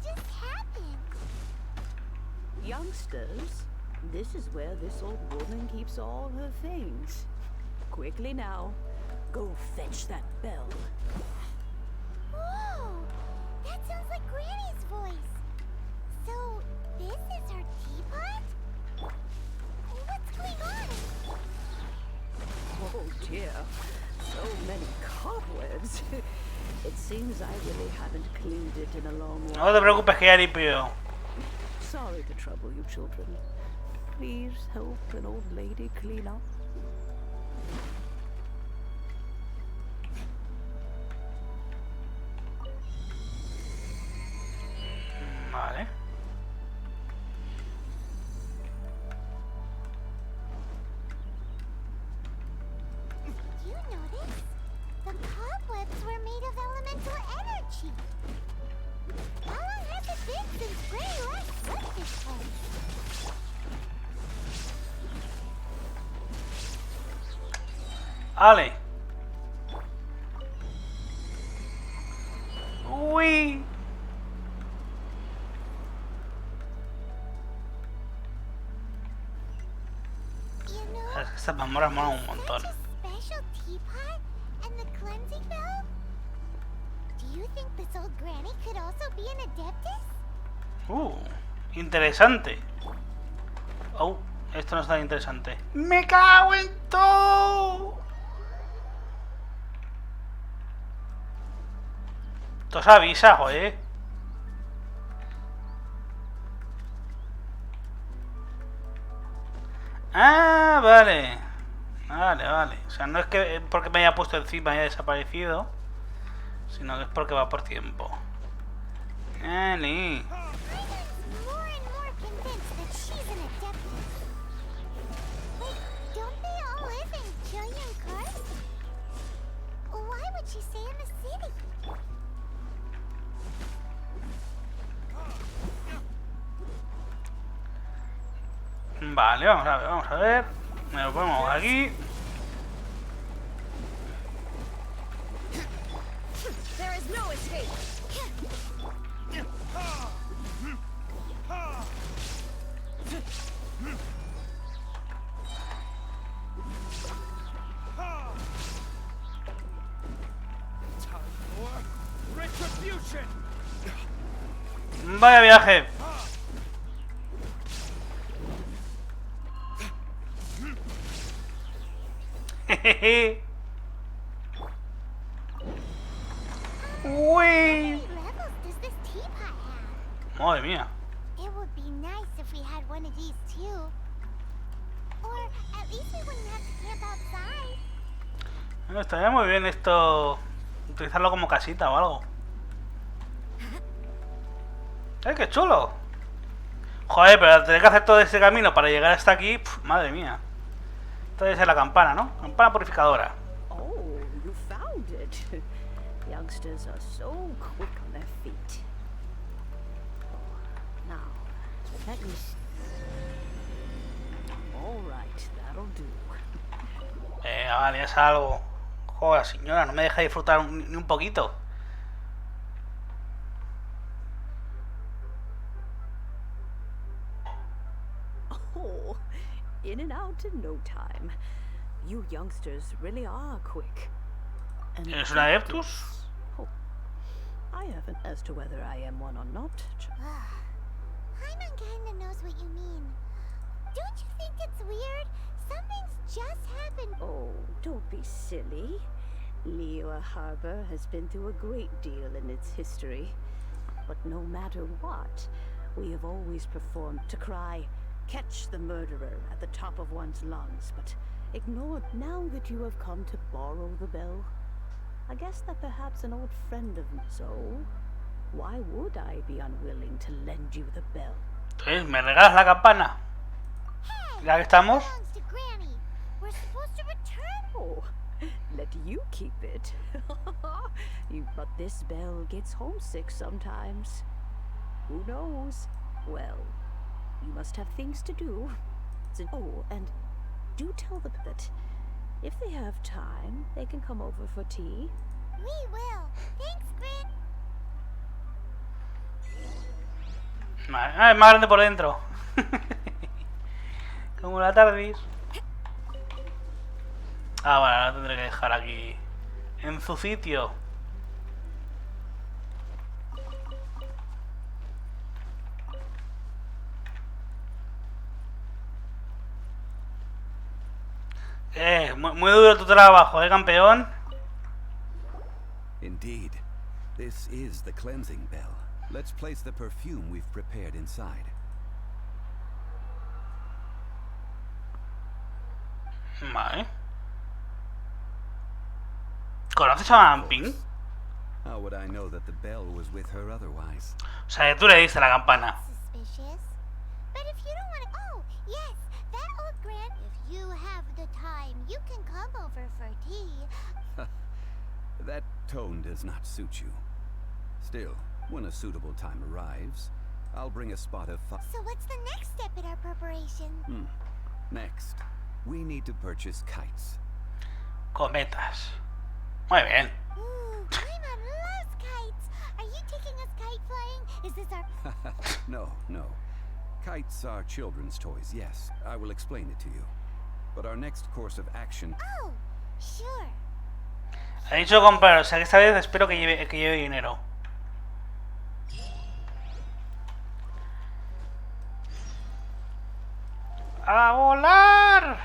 just happened?
Youngsters, this is where this old woman keeps all her things. Quickly now, go fetch that bell.
Whoa! That sounds like Granny's voice. So, this is her teapot? What's going on?
Oh dear, so many cobwebs. It seems I really haven't cleaned it in a long
No
while.
te preocupes que ya limpio.
Sorry to trouble you, children. Please help an old lady clean up.
Vale.
You notice? The cobwebs were made of elemental energy. How long has it been since Granny last left this place?
Ale. Uy.
You know,
Estas mazmorras molan un montón.
such a special teapot and the cleansing bell? Do you think this old Granny could also be an adeptus?
Interesante. Oh, esto no es tan interesante. ¡Me cago en todo! Esto se avisa, joder. Ah, vale. Vale. O sea, no es que porque me haya puesto encima y haya desaparecido, sino que es porque va por tiempo. Vale.
I'm more and more convinced that she's an adeptus. Wait, don't they all live in Jillian Karst? Why would she stay in the city?
Vale, vamos a ver. Me lo ponemos aquí.
There is no escape.
Time for retribution.
Vaya viaje. Jejeje. Uy.
How many levels does this teapot have?
Madre mía.
It would be nice if we had one of these too. Or at least we wouldn't have to camp outside.
Bueno, estaría muy bien esto. Utilizarlo como casita o algo. ¡Ay, qué chulo! Joder, pero tener que hacer todo ese camino para llegar hasta aquí, madre mía. Esto debe ser la campana, ¿no? Campana purificadora.
Oh, you found it. Youngsters are so quick on their feet. Now, let me see. All right, that'll do.
Vale, ya salgo. Joder, señora, no me deja disfrutar ni un poquito.
Oh, in and out in no time. You youngsters really are quick. And
¿Eres un adeptus?
Oh, I haven't as to whether I am one or not.
Hyman kinda knows what you mean. Don't you think it's weird? Something's just happened.
Oh, don't be silly. Leo Harbor has been through a great deal in its history. But no matter what, we have always performed to cry, "Catch the murderer," at the top of one's lungs, but ignored. Now that you have come to borrow the bell, I guess that perhaps an old friend of mine. So, why would I be unwilling to lend you the bell?
Entonces, ¿me regalas la campana?
Hey,
Ya que estamos.
it belongs to Granny. We're supposed to return.
Oh, let you keep it. But this bell gets homesick sometimes. Who knows? Well, you must have things to do. Oh, and do tell them that if they have time, they can come over for tea.
We will. Thanks, Gran.
Ah, es más grande por dentro. Como la tardis. Ah, vale, ahora tendré que dejar aquí en su sitio. Muy duro tu trabajo, campeón.
Indeed. This is the cleansing bell. Let's place the perfume we've prepared inside.
Vale. ¿Conoces a Vamping?
How would I know that the bell was with her otherwise?
O sea, tú le diste la campana.
Suspicious. But if you don't want to... Oh, yes, that old Gran. If you have the time, you can come over for tea.
That tone does not suit you. Still, when a suitable time arrives, I'll bring a spot of fire.
So what's the next step in our preparation?
Next, we need to purchase kites.
Cometas. Muy bien.
Ooh, Paimon loves kites. Are you taking us kite flying? Is this our...
No. Kites are children's toys, yes. I will explain it to you. But our next course of action...
Oh, sure.
Ha dicho comprar, o sea que esta vez espero que lleve dinero. ¡A volar!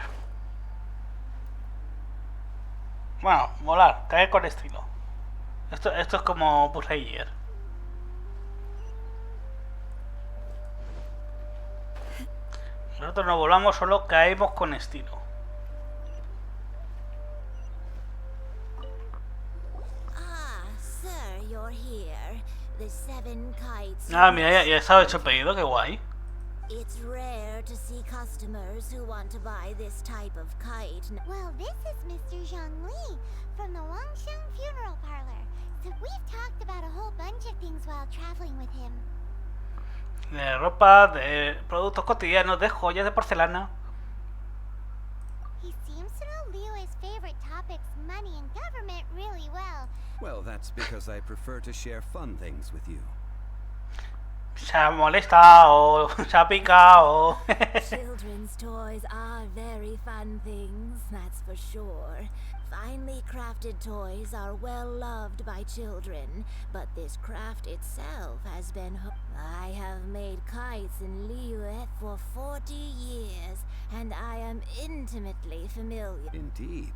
Bueno, volar, caer con estilo. Esto es como Buzz Lightyear. Nosotros no volamos, solo caemos con estilo.
Ah, sir, you're here. The 7 kites.
Ah, mira, ya estaba hecho el pedido, qué guay.
It's rare to see customers who want to buy this type of kite.
Well, this is Mr. Zhongli from the Wangsheng Funeral Parlor. So we've talked about a whole bunch of things while traveling with him.
De ropa, de productos cotidianos, de joyas, de porcelana.
He seems to know Liyue's favorite topics, money and government, really well.
Well, that's because I prefer to share fun things with you.
Se ha molestado, se ha picado.
Children's toys are very fun things, that's for sure. Finely crafted toys are well loved by children, but this craft itself has been... I have made kites in Liyue for 40 years, and I am intimately familiar.
Indeed.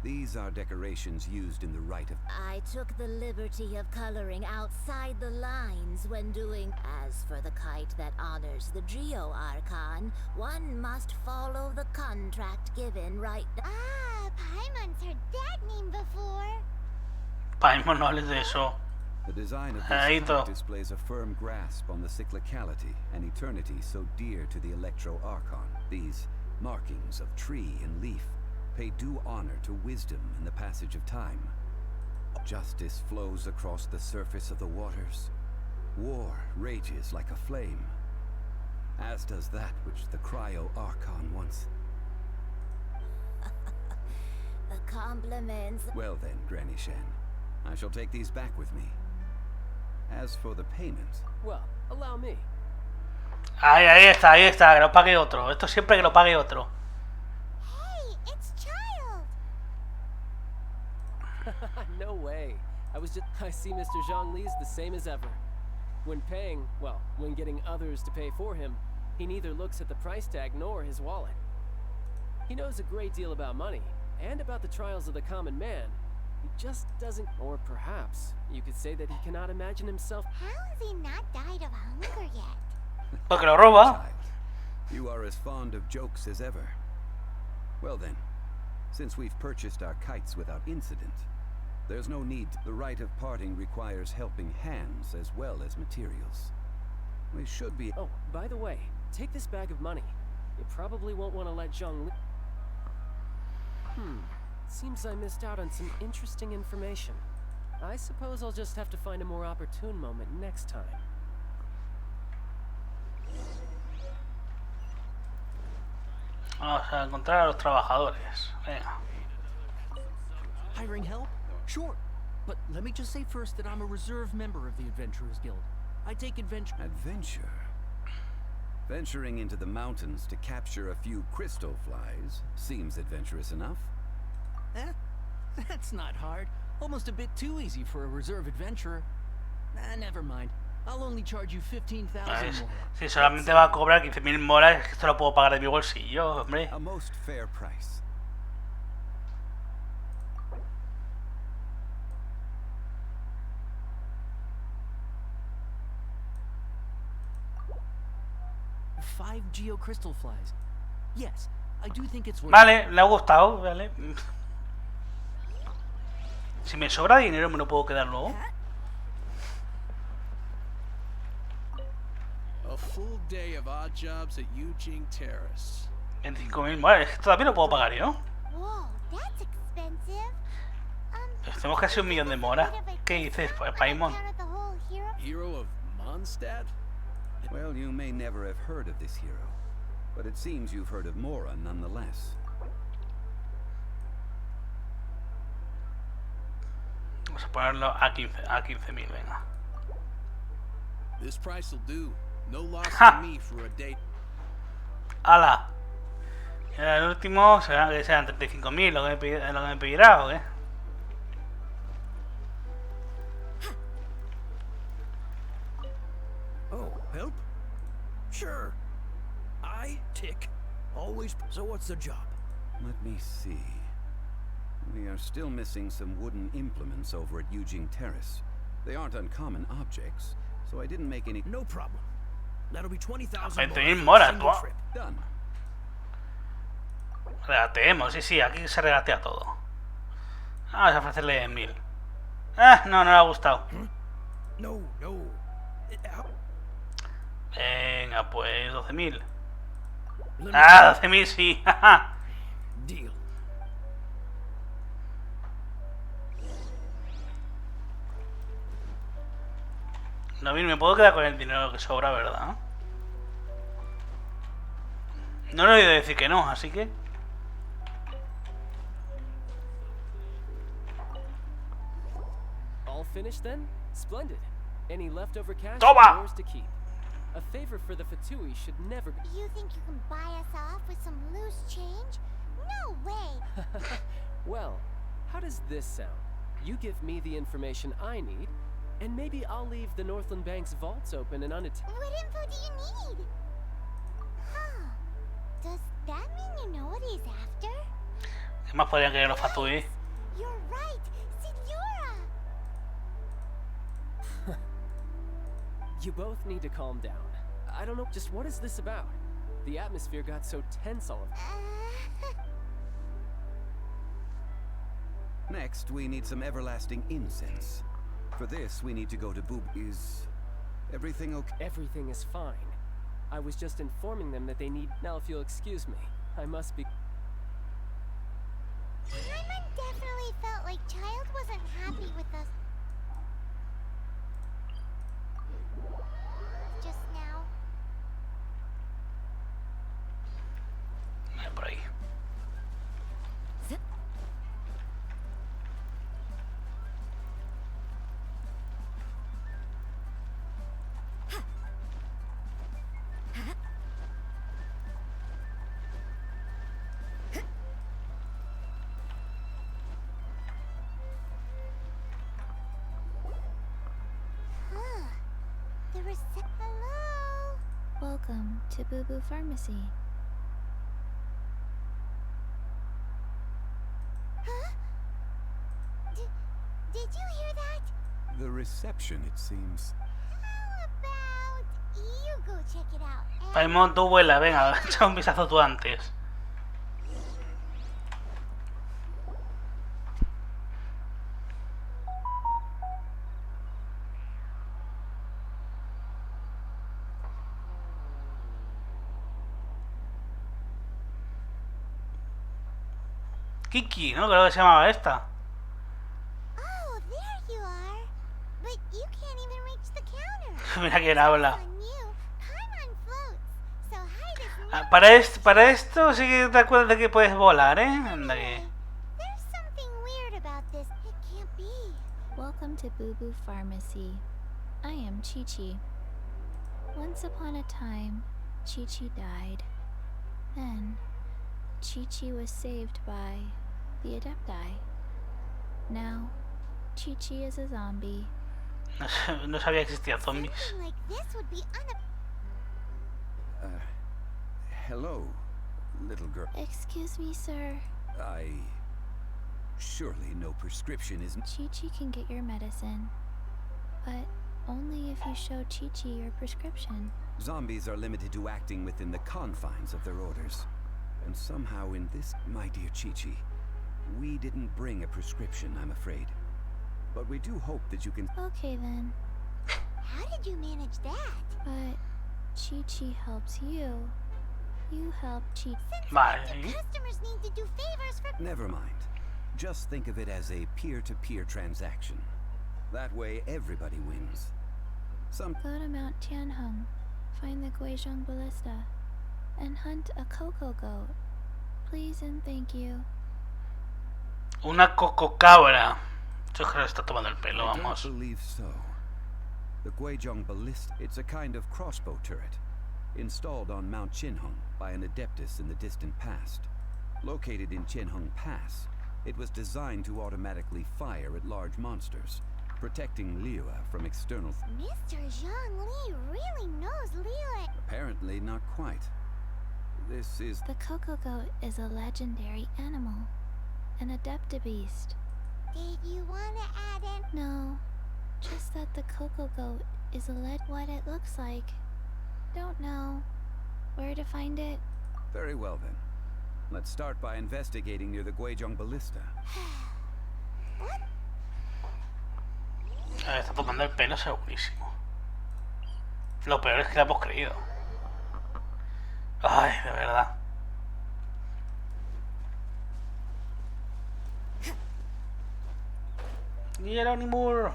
These are decorations used in the rite of...
I took the liberty of coloring outside the lines when doing... As for the kite that honors the Geo Archon, one must follow the contract given right...
Ah, Paimon's heard that name before.
Paimon, no hables de eso.
The design of this
Aito.
kite displays a firm grasp on the cyclicality and eternity so dear to the Electro Archon. These markings of tree and leaf pay due honor to wisdom in the passage of time. Justice flows across the surface of the waters. War rages like a flame, as does that which the Cryo Archon wants.
The compliments...
Well then, Granny Shen, I shall take these back with me. As for the payment...
Well, allow me.
Ahí está, que lo pague otro. Esto siempre que lo pague otro.
Hey, it's Child.
No way. I see Mr. Zhongli's the same as ever. When paying, well, when getting others to pay for him, he neither looks at the price tag nor his wallet. He knows a great deal about money, and about the trials of the common man, He just doesn't. Or perhaps you could say that he cannot imagine himself.
How has he not died of hunger yet?
Porque lo roba.
Child, you are as fond of jokes as ever. Well then, since we've purchased our kites without incident, there's no need. The rite of parting requires helping hands as well as materials. We should be...
Oh, by the way, take this bag of money. You probably won't want to let Zhang Li... Seems I missed out on some interesting information. I suppose I'll just have to find a more opportune moment next time.
Vamos a encontrar a los trabajadores. Venga.
Hiring help? Sure. But let me just say first that I'm a reserve member of the Adventurers Guild. I take adventure...
Adventure? Venturing into the mountains to capture a few crystal flies seems adventurous enough.
Eh? That's not hard. Almost a bit too easy for a reserve adventurer. Never mind. I'll only charge you 15,000 more.
Si solamente va a cobrar 15.000 moras, es que esto lo puedo pagar de mi bolsillo, hombre.
A most fair price.
Five geocrystal flies. Yes, I do think it's worth...
Vale, le ha gustado, vale. Si me sobra dinero, me lo puedo quedar luego.
A full day of odd jobs at Eugene Terrace.
25.000 moras, esto también lo puedo pagar yo.
Whoa, that's expensive.
Tenemos casi 1 millón de moras. ¿Qué dices, Paimon?
Hero of Mondstadt?
Well, you may never have heard of this hero, but it seems you've heard of Mora nonetheless.
Vamos a ponerlo a 15.000, venga.
This price will do. No loss to me for a date.
¡Hala! Y ahora el último será que sean 35.000 lo que me pedirá, ¿o qué?
Oh, help? Sure. I tick. Always. So what's the job?
Let me see. We are still missing some wooden implements over at Eugene Terrace. They aren't uncommon objects, so I didn't make any...
No problem. That'll be 20,000
20.000
more
moras,
for a single
¿no?
trip.
Done.
Regateemos, sí, aquí se regatea todo. Vamos a ofrecerle 1.000. No le ha gustado.
No.
Venga, pues 12.000. 12.000 sí, jaja.
Deal.
No, me puedo quedar con el dinero que sobra, ¿verdad? No le he oído decir que no, así que...
All finished then? Splendid. Any leftover cash
Toma!
is yours to keep. A favor for the Fatui should never be...
You think you can buy us off with some loose change? No way!
Well, how does this sound? You give me the information I need, and maybe I'll leave the Northland Bank's vaults open and unattended.
What info do you need? Huh. Does that mean you know what he's after?
¿Qué más podrían querer los Fatui?
You're right, Signora!
You both need to calm down. I don't know, just what is this about? The atmosphere got so tense all of...
Next, we need some everlasting incense. For this, we need to go to Boob. Is everything okay?
Everything is fine. I was just informing them that they need... Now, if you'll excuse me, I must be...
Paimon definitely felt like Child wasn't happy with us just now.
Por ahí.
Hello?
Welcome to Boo Boo Pharmacy.
Huh?
The reception, it seems.
How about you go check it out?
Paimon, tú vuela, venga, echa un vistazo tú antes. Kiki, ¿no? Creo que se llamaba esta.
Oh, there you are. But you can't even reach the counter.
Mira quién habla.
On you. Paimon floats. So hide is
Ah,
no
para esto sí que te acuerdas de que puedes volar, ¿eh? Anda que...
way. There's something weird about this. It can't be.
Welcome to Boo Boo Pharmacy. I am Chi-Chi. Once upon a time, Chi-Chi died. Then, Chi-Chi was saved by the Adepti. Now, Chi-Chi is a zombie.
No sabía que existían zombies.
Something like this would be
Hello, little girl.
Excuse me, sir.
Surely no prescription isn't...
Chi-Chi can get your medicine, but only if you show Chi-Chi your prescription.
Zombies are limited to acting within the confines of their orders. And somehow in this, my dear Chi-Chi, we didn't bring a prescription, I'm afraid. But we do hope that you can...
Okay then,
How did you manage that?
but Chi-Chi helps you. You help Chi.
Vale.
Customers need to do favors for.
Never mind. Just think of it as a peer-to-peer transaction. That way everybody wins.
Go to Mount Tianheng, find the Guizhong Ballista, and hunt a cocoa goat. Please and thank you.
Una cococabra. Yo creo que está tomando el pelo,
I
vamos.
don't believe so. The Guizhong Ballista, it's a kind of crossbow turret, installed on Mount Qinheng by an adeptus in the distant past. Located in Qinheng Pass, it was designed to automatically fire at large monsters, protecting Liyue from external...
Mr. Zhang Li really knows Liyue.
Apparently not quite. This is...
The cocoa goat is a legendary animal, an adeptibeast.
Did you want to add in?
No, just that the cocoa goat is what it looks like. Don't know. Where to find it?
Very well then. Let's start by investigating near the Guizhong Ballista.
What?
Está tomando el pelo segurísimo. Lo peor es que la hemos creído. Ay, de verdad. Jerónimo.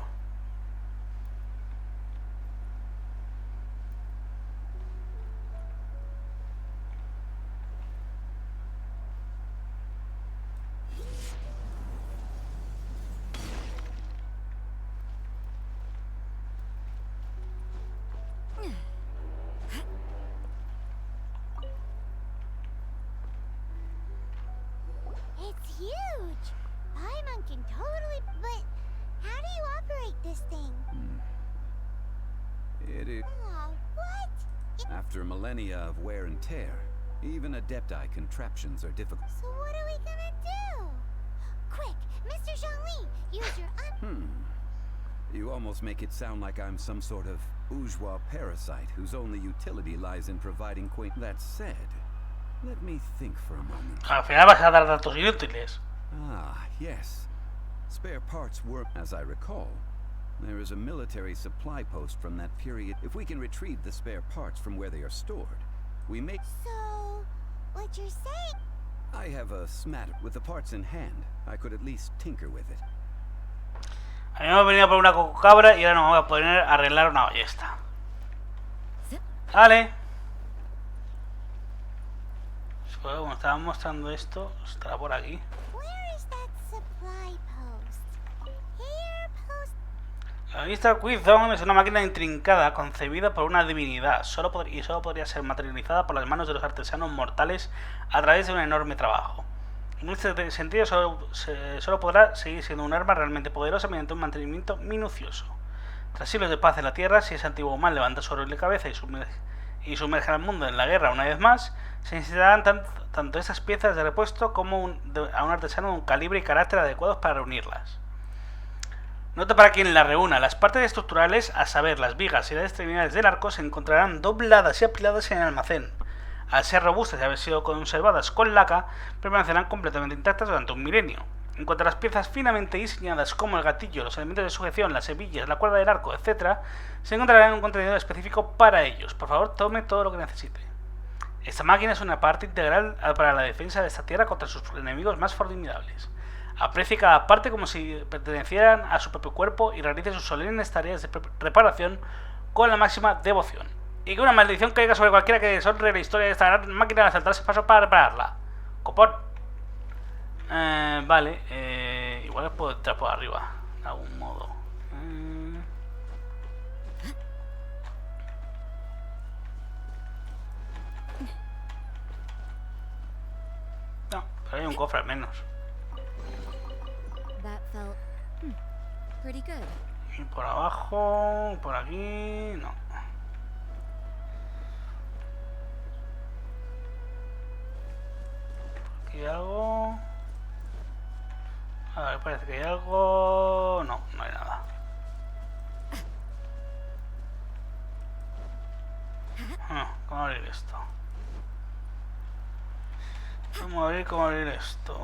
It's huge. Paimon can totally. But how do you operate this thing?
It is...
Oh, what?
After millennia of wear and tear, even Adepti contraptions are difficult.
So what are we gonna do? Quick, Mr. Zhang Li, use your
You almost make it sound like I'm some sort of bourgeois parasite whose only utility lies in providing quaint... That said, let me think for a moment.
Al final vas a dar datos inútiles.
Ah, yes. Spare parts were, as I recall. There is a military supply post from that period. If we can retrieve the spare parts from where they are stored, we may...
So, what you're saying?
I have a smatter. With the parts in hand, I could at least tinker with it.
A mí me hemos venido por una cococabra y ahora nos vamos a poner a arreglar una ballesta. Vale. Pues como estaba mostrando esto, estará por aquí.
Where is that supply post? Here, post.
La lista Quizon es una máquina intrincada concebida por una divinidad. Solo podría ser materializada por las manos de los artesanos mortales a través de un enorme trabajo. En este sentido, solo podrá seguir siendo un arma realmente poderosa mediante un mantenimiento minucioso. Tras siglos de paz en la Tierra, si ese antiguo mal levanta su horrible cabeza y sumerge al mundo en la guerra una vez más, se necesitarán tanto estas piezas de repuesto como a un artesano de un calibre y carácter adecuados para reunirlas. Nota para quien la reúna. Las partes estructurales, a saber, las vigas y las extremidades del arco, se encontrarán dobladas y apiladas en el almacén. Al ser robustas y haber sido conservadas con laca, permanecerán completamente intactas durante un milenio. En cuanto a las piezas finamente diseñadas como el gatillo, los elementos de sujeción, las hebillas, la cuerda del arco, etc., se encontrarán en un contenedor específico para ellos. Por favor, tome todo lo que necesite. Esta máquina es una parte integral para la defensa de esta tierra contra sus enemigos más formidables. Aprecie cada parte como si pertenecieran a su propio cuerpo y realice sus solemnes tareas de reparación con la máxima devoción. Y que una maldición caiga sobre cualquiera que deshonre la historia de esta gran máquina al saltarse paso para repararla. Copón. Vale, igual puedo entrar por arriba, de algún modo. No, pero hay un cofre al menos.
That felt pretty good.
Y por abajo, por aquí, no. Aquí hay algo. A ver, parece que hay algo. No, no hay nada. ¿Cómo abrir esto? ¿Cómo abrir esto?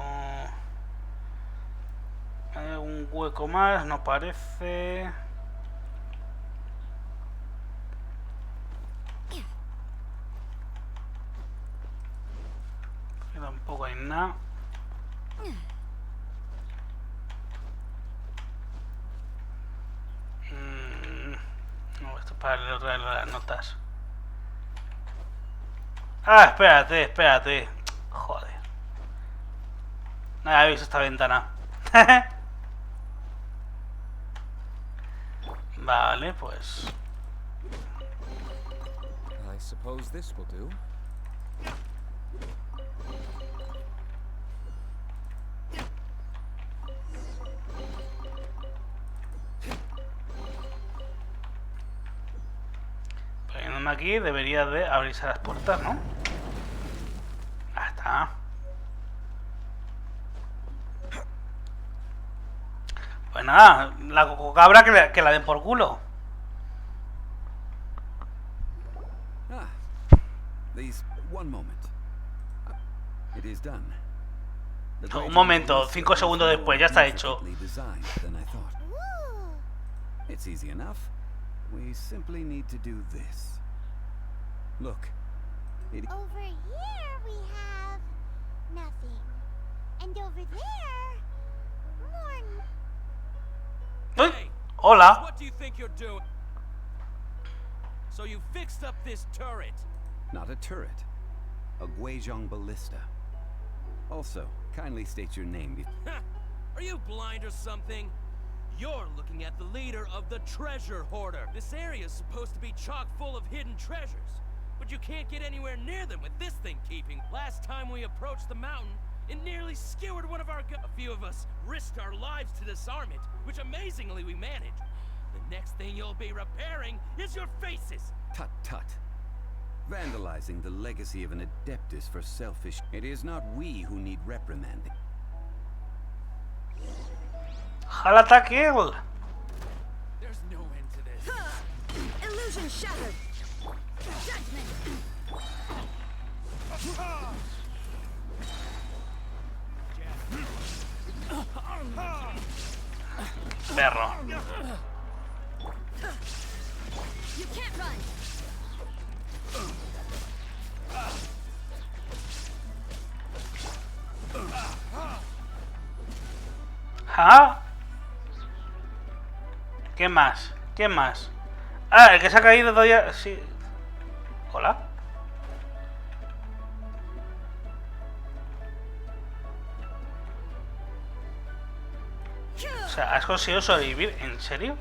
¿Hay algún hueco más? No parece. Aquí tampoco hay nada. No, esto es para leer otra vez las notas. Ah, espérate. Joder. No había visto esta ventana. Vale, pues.
I suppose this will do.
Poniéndome aquí debería de abrirse las puertas, ¿no? Ahí está. Pues nada, la cococabra que la den por culo.
These one moment. It is done.
Un momento, 5 segundos después, ya está hecho.
It's easy enough. We simply need to do this. Look.
Over here we have nothing. And over there, more.
Hey, hola.
What do you think you're doing? So you fixed up this turret?
Not a turret. A Guizhong ballista. Also, kindly state your name.
Are you blind or something? You're looking at the leader of the treasure hoarder. This area is supposed to be chock full of hidden treasures, but you can't get anywhere near them with this thing keeping. Last time we approached the mountain, it nearly skewered one of our A few of us risked our lives to disarm it, which amazingly we managed. The next thing you'll be repairing is your faces.
Tut tut. Vandalizing the legacy of an adeptus for selfish. It is not we who need reprimanding.
Jalata kill.
There's no end to this.
Illusion shattered. Judgment.
Perro.
You can't run.
¿Ah? ¿Quién más? ¿Quién más? Ah, el que se ha caído todavía... Sí. ¿Hola? O sea, ¿has conseguido sobrevivir? ¿En serio?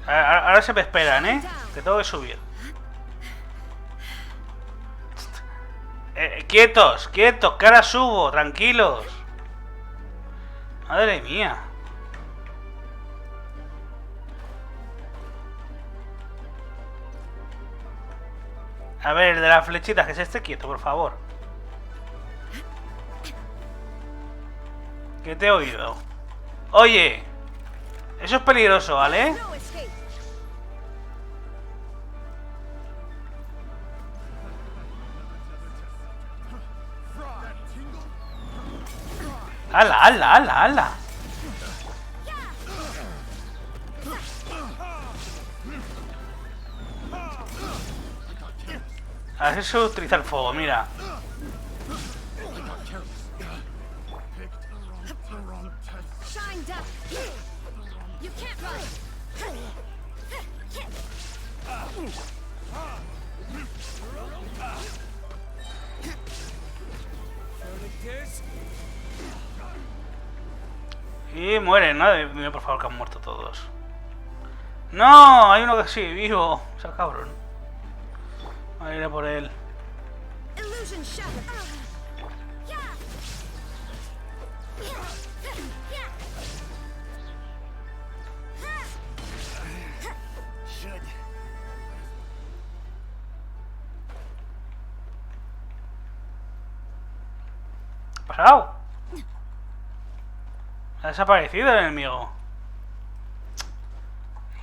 Ahora se me esperan, ¿eh? Que tengo que subir. Quietos, que ahora subo, tranquilos. Madre mía. A ver, el de las flechitas, que se esté quieto, por favor. Que te he oído. Oye, eso es peligroso, ¿vale? ¡Hala, hala, hala, hala! A ver si se utiliza el fuego, mira. Y mueren, ¿no? Dime por favor que han muerto todos. ¡No! Hay uno que sigue vivo. O sea, cabrón. Voy a ir a por él. ¿Qué ha pasado? Ha desaparecido el enemigo.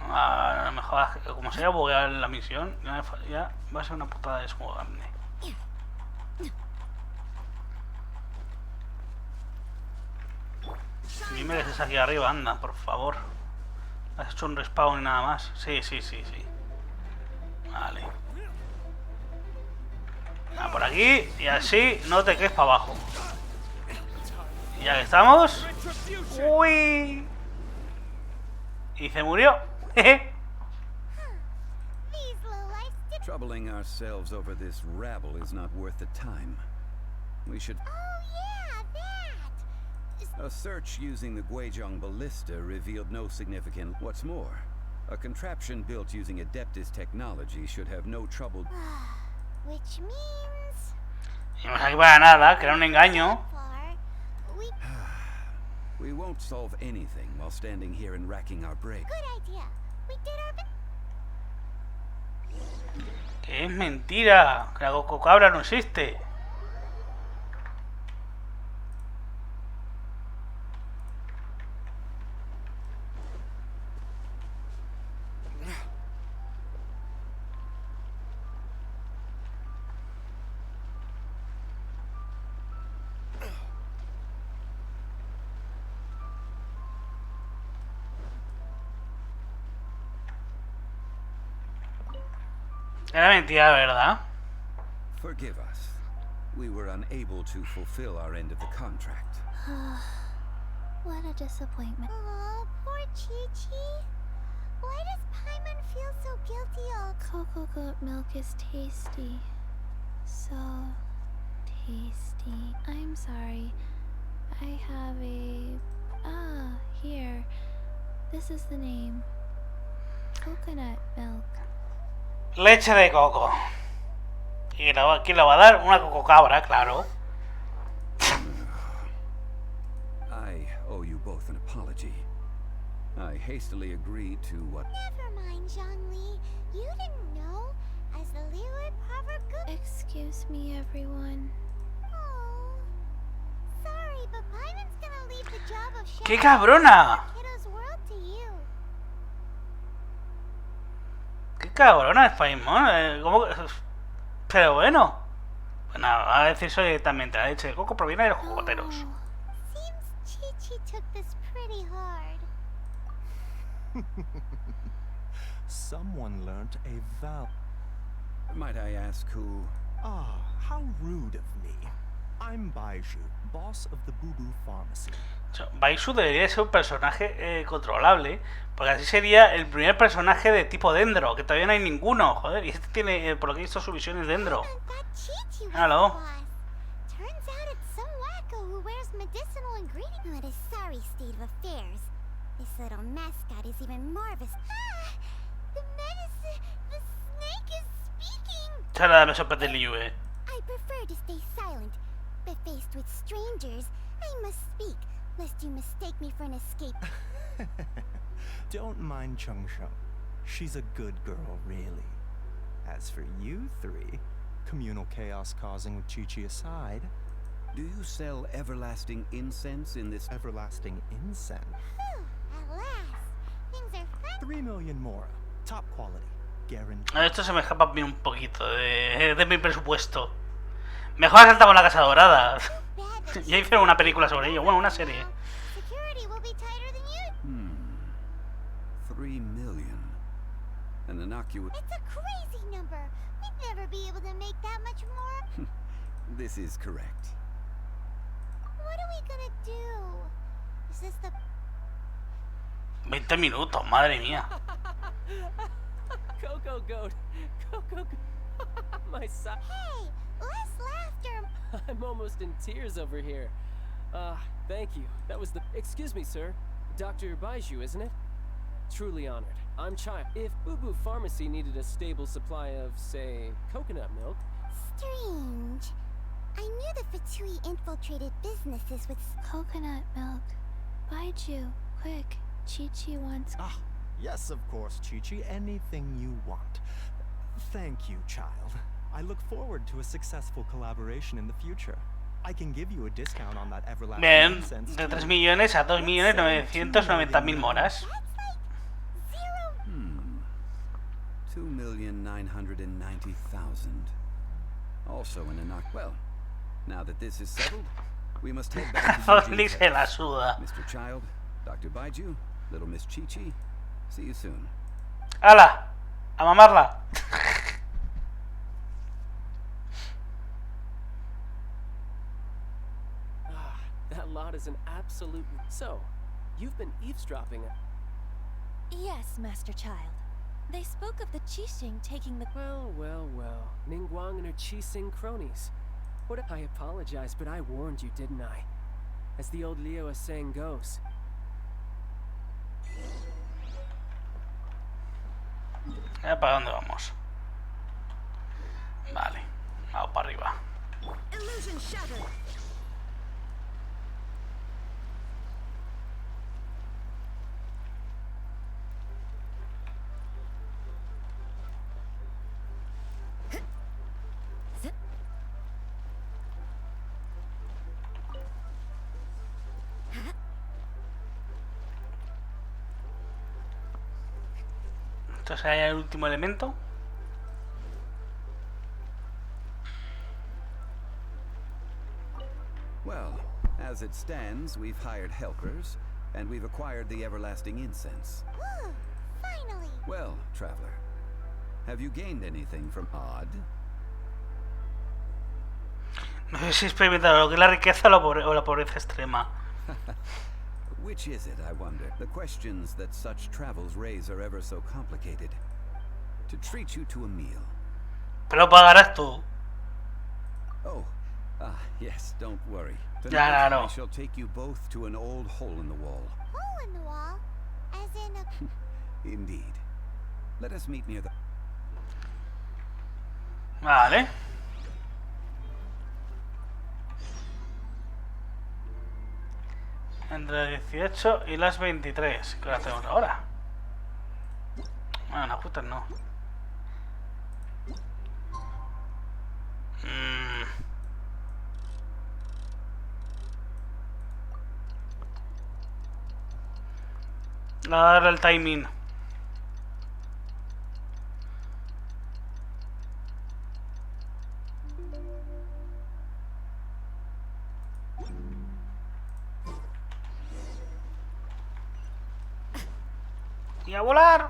No me jodas, como se haya bugueado la misión, ya va a ser una putada desjugable. Ni me dejes aquí arriba, anda, por favor. Has hecho un respawn y nada más. Sí. Vale. Nada, por aquí y así no te quedes para abajo. Y ya que estamos. ¡Uy! Y se murió.
Troubling ourselves over this rabble is not worth the time. We should...
Oh yeah, that!
A search using the Guizhong ballista revealed no significant... What's more, a contraption built using Adeptus technology should have no trouble...
Which means...
Y no es aquí para nada, que era un engaño.
We won't solve anything while standing here and racking our brain.
Good idea. We did our best.
Que es mentira, que la cococabra no existe. Era mentira, ¿verdad?
Forgive us. We were unable to fulfill our end of the contract.
What a disappointment.
Oh, poor Chi-Chi. Why does Paimon feel so guilty all...
Cocoa goat milk is tasty. So tasty. I'm sorry. I have a... Ah, here. This is the name. Coconut milk.
Leche de coco. ¿Y quién la va a dar? Una cococabra, claro.
I owe you both an apology. I hastily agreed to what...
Never mind, Zhongli. You didn't know. As the Liyue proverb goes...
Excuse me, everyone.
Oh. Sorry, but Paimon's gonna leave the job of chef...
¡Qué cabrona!
Kiddo's world to you.
¡Qué cabrona es Paimon! ¿Cómo que...? Pero bueno. Pues nada, va a decir eso directamente. La leche de coco proviene de los cocoteros.
Seems Chi-Chi took this pretty hard.
Someone learnt a vow.
Might I ask who...
Ah, how rude of me. I'm Baiju, boss of the Boo Boo Pharmacy.
Baisu debería ser un personaje controlable, porque así sería el primer personaje de tipo Dendro, que todavía no hay ninguno, joder, y este tiene, por lo que he visto, su visión es Dendro. Míralo.
Turns out it's some wacko who wears medicinal ingredients. What a sorry state of affairs. This little mascot is even more of a... Ah! The medicine... The snake is speaking!
Nada me sorprende el Liyue.
I prefer to stay silent, but faced with strangers, I must speak, lest you mistake me for an escape.
Don't mind Chung Sheng. She's a good girl, really. As for you three, communal chaos causing with Chi-Chi aside,
Do you sell everlasting incense in this?
Everlasting incense.
Whew, at last. Things are fun.
3 million mora. Top quality. Guaranteed.
Esto se me escapa a mí un poquito de mi presupuesto. Mejor ha saltado la Casa Dorada. Ya hicieron una película sobre ello. Bueno, una serie.
Security will be tighter than you.
3 million. An innocuous.
It's a crazy number. We'd never be able to make that much more.
This is correct.
What are we gonna do? Is this the
20 minutos, madre mía.
Coco Goat. Coco Goat. My son.
Hey, less laughter.
I'm almost in tears over here. Thank you. That was the... Excuse me, sir. Dr. Baiju, isn't it? Truly honored. I'm Child. If Boo Boo Pharmacy needed a stable supply of, say, coconut milk...
Strange. I knew the Fatui infiltrated businesses with
Coconut milk. Baiju, quick. Chi-Chi wants...
Ah, yes, of course, Chi-Chi. Anything you want. Thank you, child. I look forward to a successful collaboration in the future. I can give you a discount on that everlasting
Bien,
incense.
de 3 millones a 2.990.000. moras.
2,990,000. Also an well, now that this is settled, we must head back to
Ni se la suda.
Mr. Child, Dr. Baiju, little Miss Chi-Chi, see you soon.
¡Hala! ¡A mamarla!
That lot is an absolute... So, you've been eavesdropping.
Yes, Master Child. They spoke of the Qixing taking the...
Well. Ningguang and her Qixing cronies. What? I apologize, but I warned you, didn't I? As the old Liu saying goes.
¿Para dónde vamos? Vale, vamos para arriba.
Illusion shattered.
Entonces hay el último elemento.
Well, as it stands, we've hired helpers, and we've acquired the everlasting incense.
Whew, finally.
Well, traveler, have you gained anything from Odd?
No sé si experimentado lo que es la riqueza o la pobreza extrema.
Which is it, I wonder? The questions that such travels raise are ever so complicated. To treat you to a meal.
Pero pagarás tú.
Oh, yes, don't worry.
Ya,
Tonight
no.
I shall take you both to an old hole in the wall.
Hole in the wall? As in a...
Indeed. Let us meet near the...
Vale. Entre las 18 y las 23. ¿Qué hacemos ahora? Bueno, ajustes no. Darle el timing. Y a volar.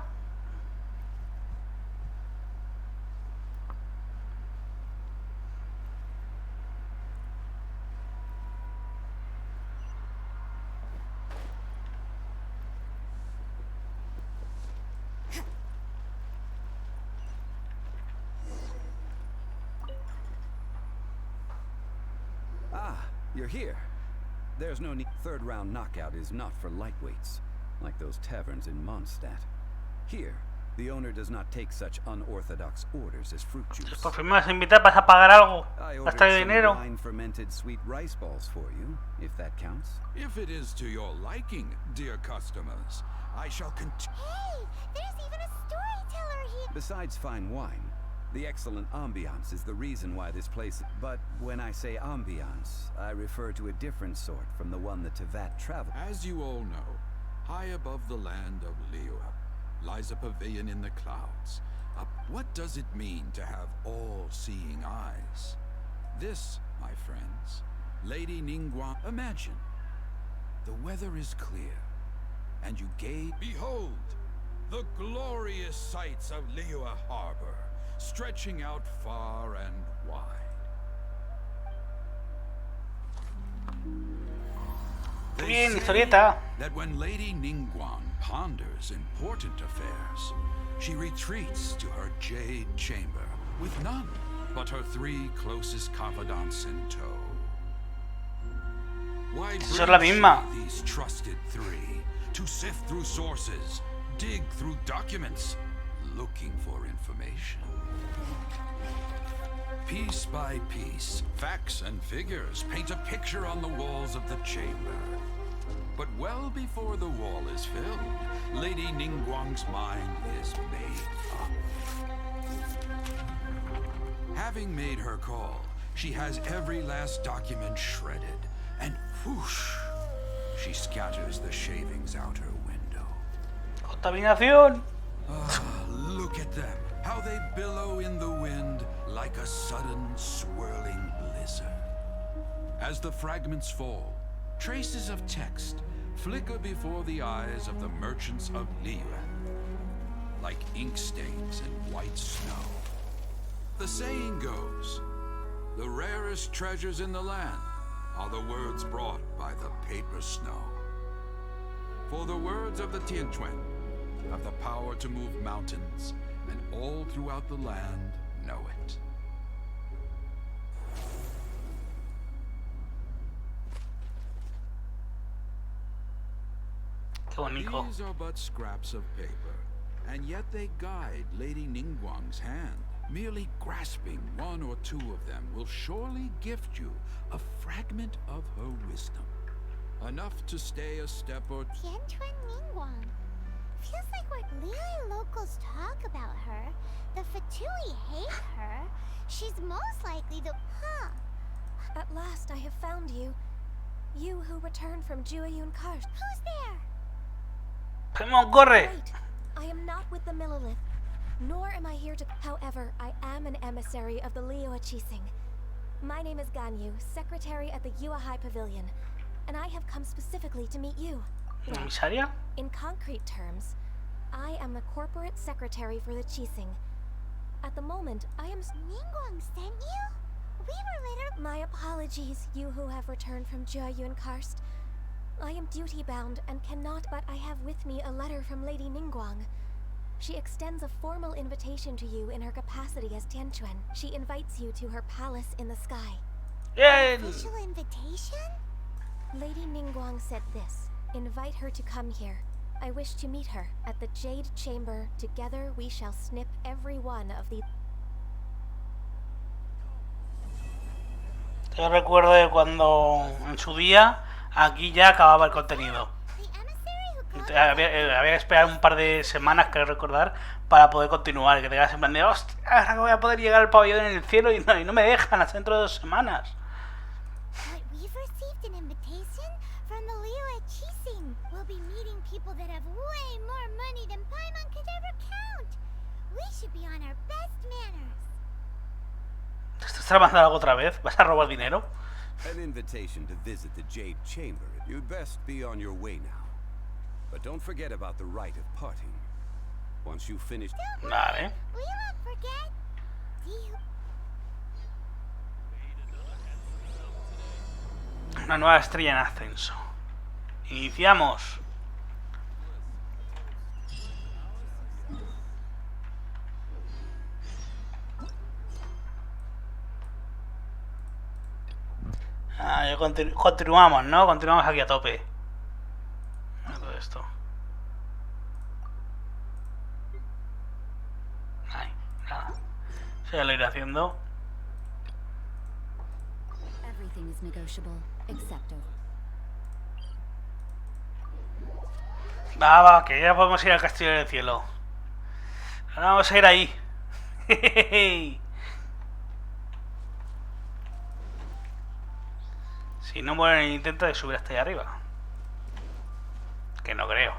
Ah, you're here. There's no need. Third round knockout is not for lightweights, like those taverns in Mondstadt. Here, the owner does not take such unorthodox orders as fruit juice.
Por fin me vas a invitar, vas a pagar algo.
I ordered
Gastar
some
dinero.
wine-fermented sweet rice balls for you, if that counts.
If it is to your liking, dear customers, I shall continue.
Hey, there's even a storyteller here.
Besides fine wine, The excellent ambiance is the reason why this place... But when I say ambiance, I refer to a different sort from the one that Tevat traveled.
As you all know, high above the land of Liyue lies a pavilion in the clouds. What does it mean to have all-seeing eyes? This, my friends, Lady Ningguang... Imagine, the weather is clear, and you gaze... Behold, the glorious sights of Liyue Harbor, stretching out far and wide. They say that when Lady Ningguang ponders important affairs, she retreats to her jade chamber with none but her 3 closest confidants in tow. Why bring these trusted 3 to sift through sources, dig through documents, looking for information? Piece by piece, facts and figures paint a picture on the walls of the chamber. But well before the wall is filled, Lady Ningguang's mind is made up. Having made her call, she has every last document shredded, and whoosh, she scatters the shavings out her window.
Contaminación.
Look at them, how they billow in the wind like a sudden swirling blizzard. As the fragments fall, traces of text flicker before the eyes of the merchants of Liyue, like ink stains in white snow. The saying goes, the rarest treasures in the land are the words brought by the paper snow. For the words of the Tianquan have the power to move mountains, and all throughout the land know it. These are but scraps of paper, and yet they guide Lady Ningguang's hand. Merely grasping 1 or 2 of them will surely gift you a fragment of her wisdom. Enough to stay a step or...
Tianquan Ningguang. Feels like what Liyue locals talk about her, the Fatui hate her. She's most likely the... Huh.
At last I have found you. You who returned from Jueyun Karst.
Who's there?
Come corre!
Wait, I am not with the Millelith, nor am I here to... However, I am an emissary of the Liyue Qixing. My name is Ganyu, secretary at the Yuehai Pavilion, and I have come specifically to meet you.
¿Emisaria?
In concrete terms, I am the corporate secretary for the Qixing. At the moment, I am...
Ningguang sent you? We were literally...
My apologies, you who have returned from Jueyun Karst. I am duty-bound and cannot, but I have with me a letter from Lady Ningguang. She extends a formal invitation to you in her capacity as Tianquan. She invites you to her palace in the sky.
Yay!
Official invitation?
Lady Ningguang said this. Invite her to come here. I wish to meet her at the Jade Chamber. Together we shall snip every one of the...
Yo recuerdo de cuando en su día aquí ya acababa el contenido. Había que esperar un par de semanas, creo recordar, para poder continuar. Que te quedas en plan de, hostia, ahora que voy a poder llegar al pabellón en el cielo y no me dejan hasta dentro de 2 semanas.
We've received an invitation from the Liyue Qixing. We'll be meeting people that have way more money than Paimon could ever count. We should be on our best manners.
¿Te estás tramando algo otra vez? ¿Vas a robar dinero?
An invitation to visit the Jade Chamber. You'd best be on your way now. But don't forget about the rite of parting. Once you've finished...
Vale.
We won't forget.
Una nueva estrella en ascenso. Iniciamos. Continuamos, ¿no? Continuamos aquí a tope. Todo esto. Ay, nada. Se lo iré haciendo.
Everything is negotiable, except
Va, que ya podemos ir al castillo del cielo. Ahora vamos a ir ahí. Si no muero en el intento de subir hasta allá arriba. Que no creo.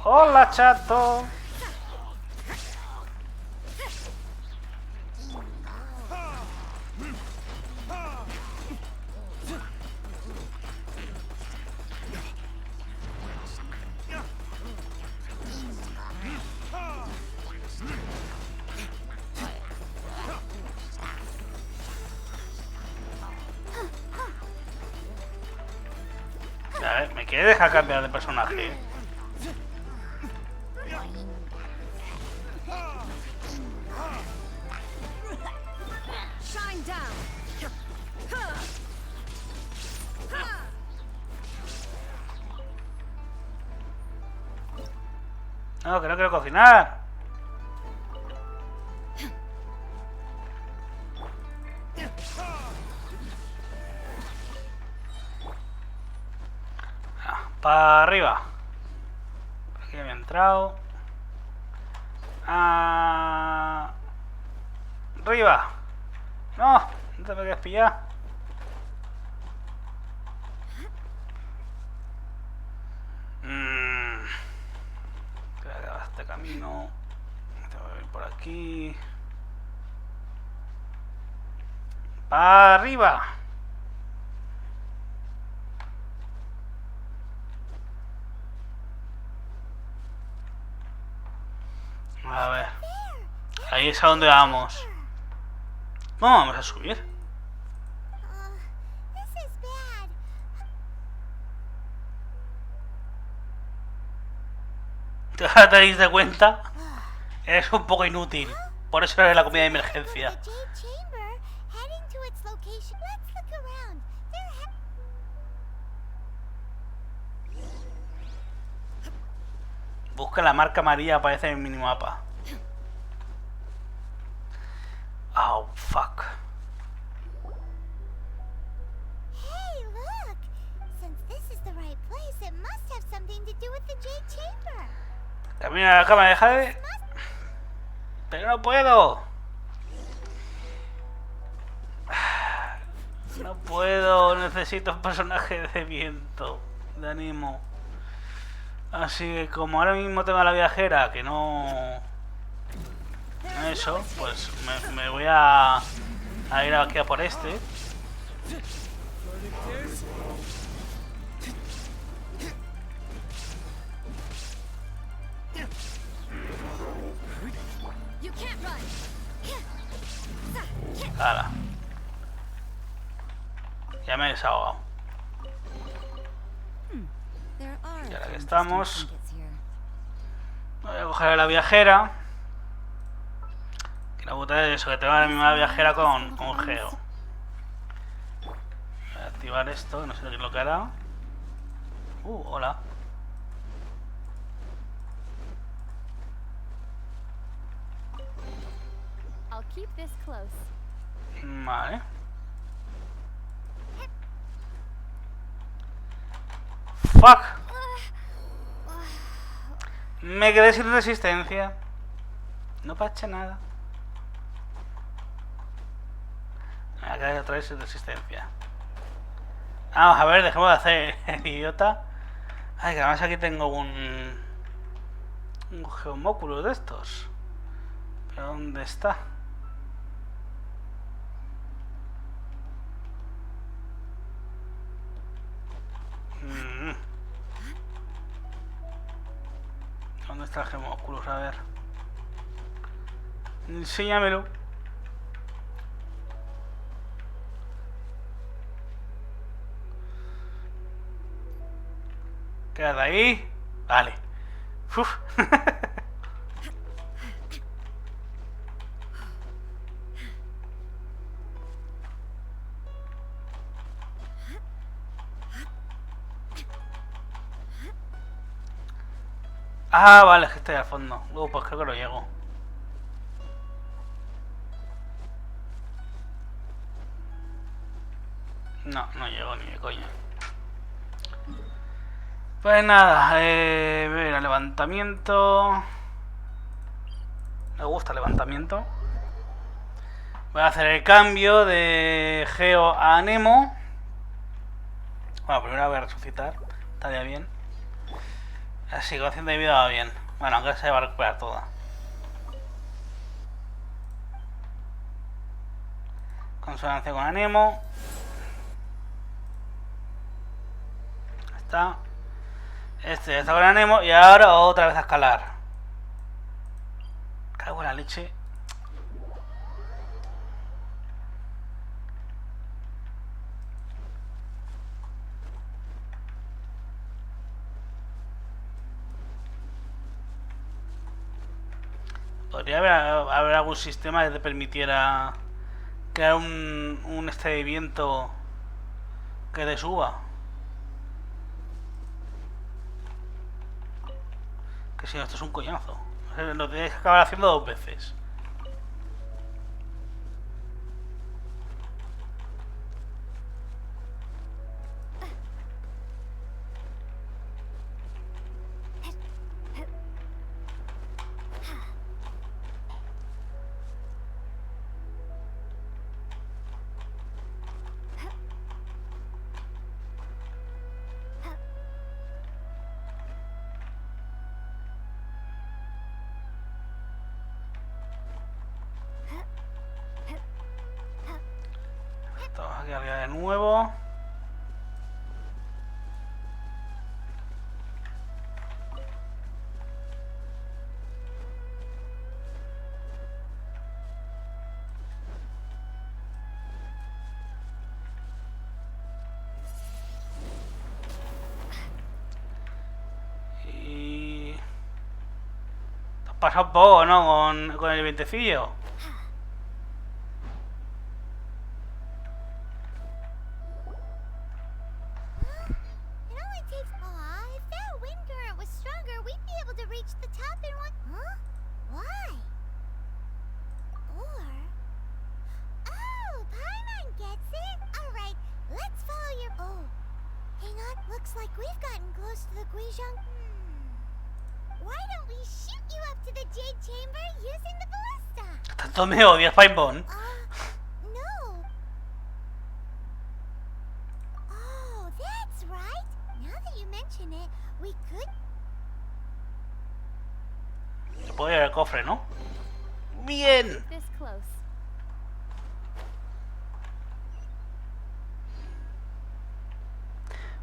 Hola, chato. A ver, ¿me quiere dejar cambiar de personaje? No, que no quiero cocinar. Para arriba. Por aquí había entrado. Arriba. No, no te me quieres pillar. Este camino. Tengo que ir por aquí. Para arriba. A ver. Ahí es a donde vamos. ¿Cómo vamos a subir? ¿Te dais de cuenta? Es un poco inútil. Por eso era la comida de emergencia. Busca la marca amarilla, aparece en el minimapa. Oh, fuck.
Hey, look! Since this is the right place, it must have something to do with the Jade Chamber.
Camina a la cama, deja de... Pero no puedo. No puedo, necesito un personaje de viento, de ánimo. Así que como ahora mismo tengo a la viajera que no... Eso, pues me voy a ir aquí a por este. Hala. Ya me he desahogado. Y ahora que estamos, voy a coger a la viajera. Que la puta es eso, que tengo la misma viajera con Geo. Voy a activar esto, que no sé qué es lo que hará. Hola. Vale. Fuck. Me quedé sin resistencia. No pasa nada. Me voy a quedar otra vez sin resistencia. Vamos a ver, dejemos de hacer el idiota. Ay, que además aquí tengo un geomóculo de estos. ¿Pero dónde está? ¿Dónde está el gemóculo? A ver. Enséñamelo. Queda ahí. Vale. Uf. Vale, es que estoy al fondo. Pues creo que lo llego. No, no llego ni de coña. Pues nada, mira, levantamiento. Me gusta el levantamiento. Voy a hacer el cambio de Geo a Nemo. Bueno, primero voy a resucitar. Estaría bien. Así, con 100 de vida va bien. Bueno, aunque se va a recuperar toda. Consonancia con Nemo. Está. Este ya está con Nemo. Y ahora otra vez a escalar. Cago en la leche. Podría haber algún sistema que te permitiera crear un este de viento que te suba. Que si no, esto es un coñazo. Lo tienes que acabar haciendo 2 veces. Estamos aquí arriba de nuevo. Y... te has pasado un poco, ¿no? Con el vientecillo. Tanto me odias, Pinebone. Se puede ir al cofre, ¿no? ¡Bien!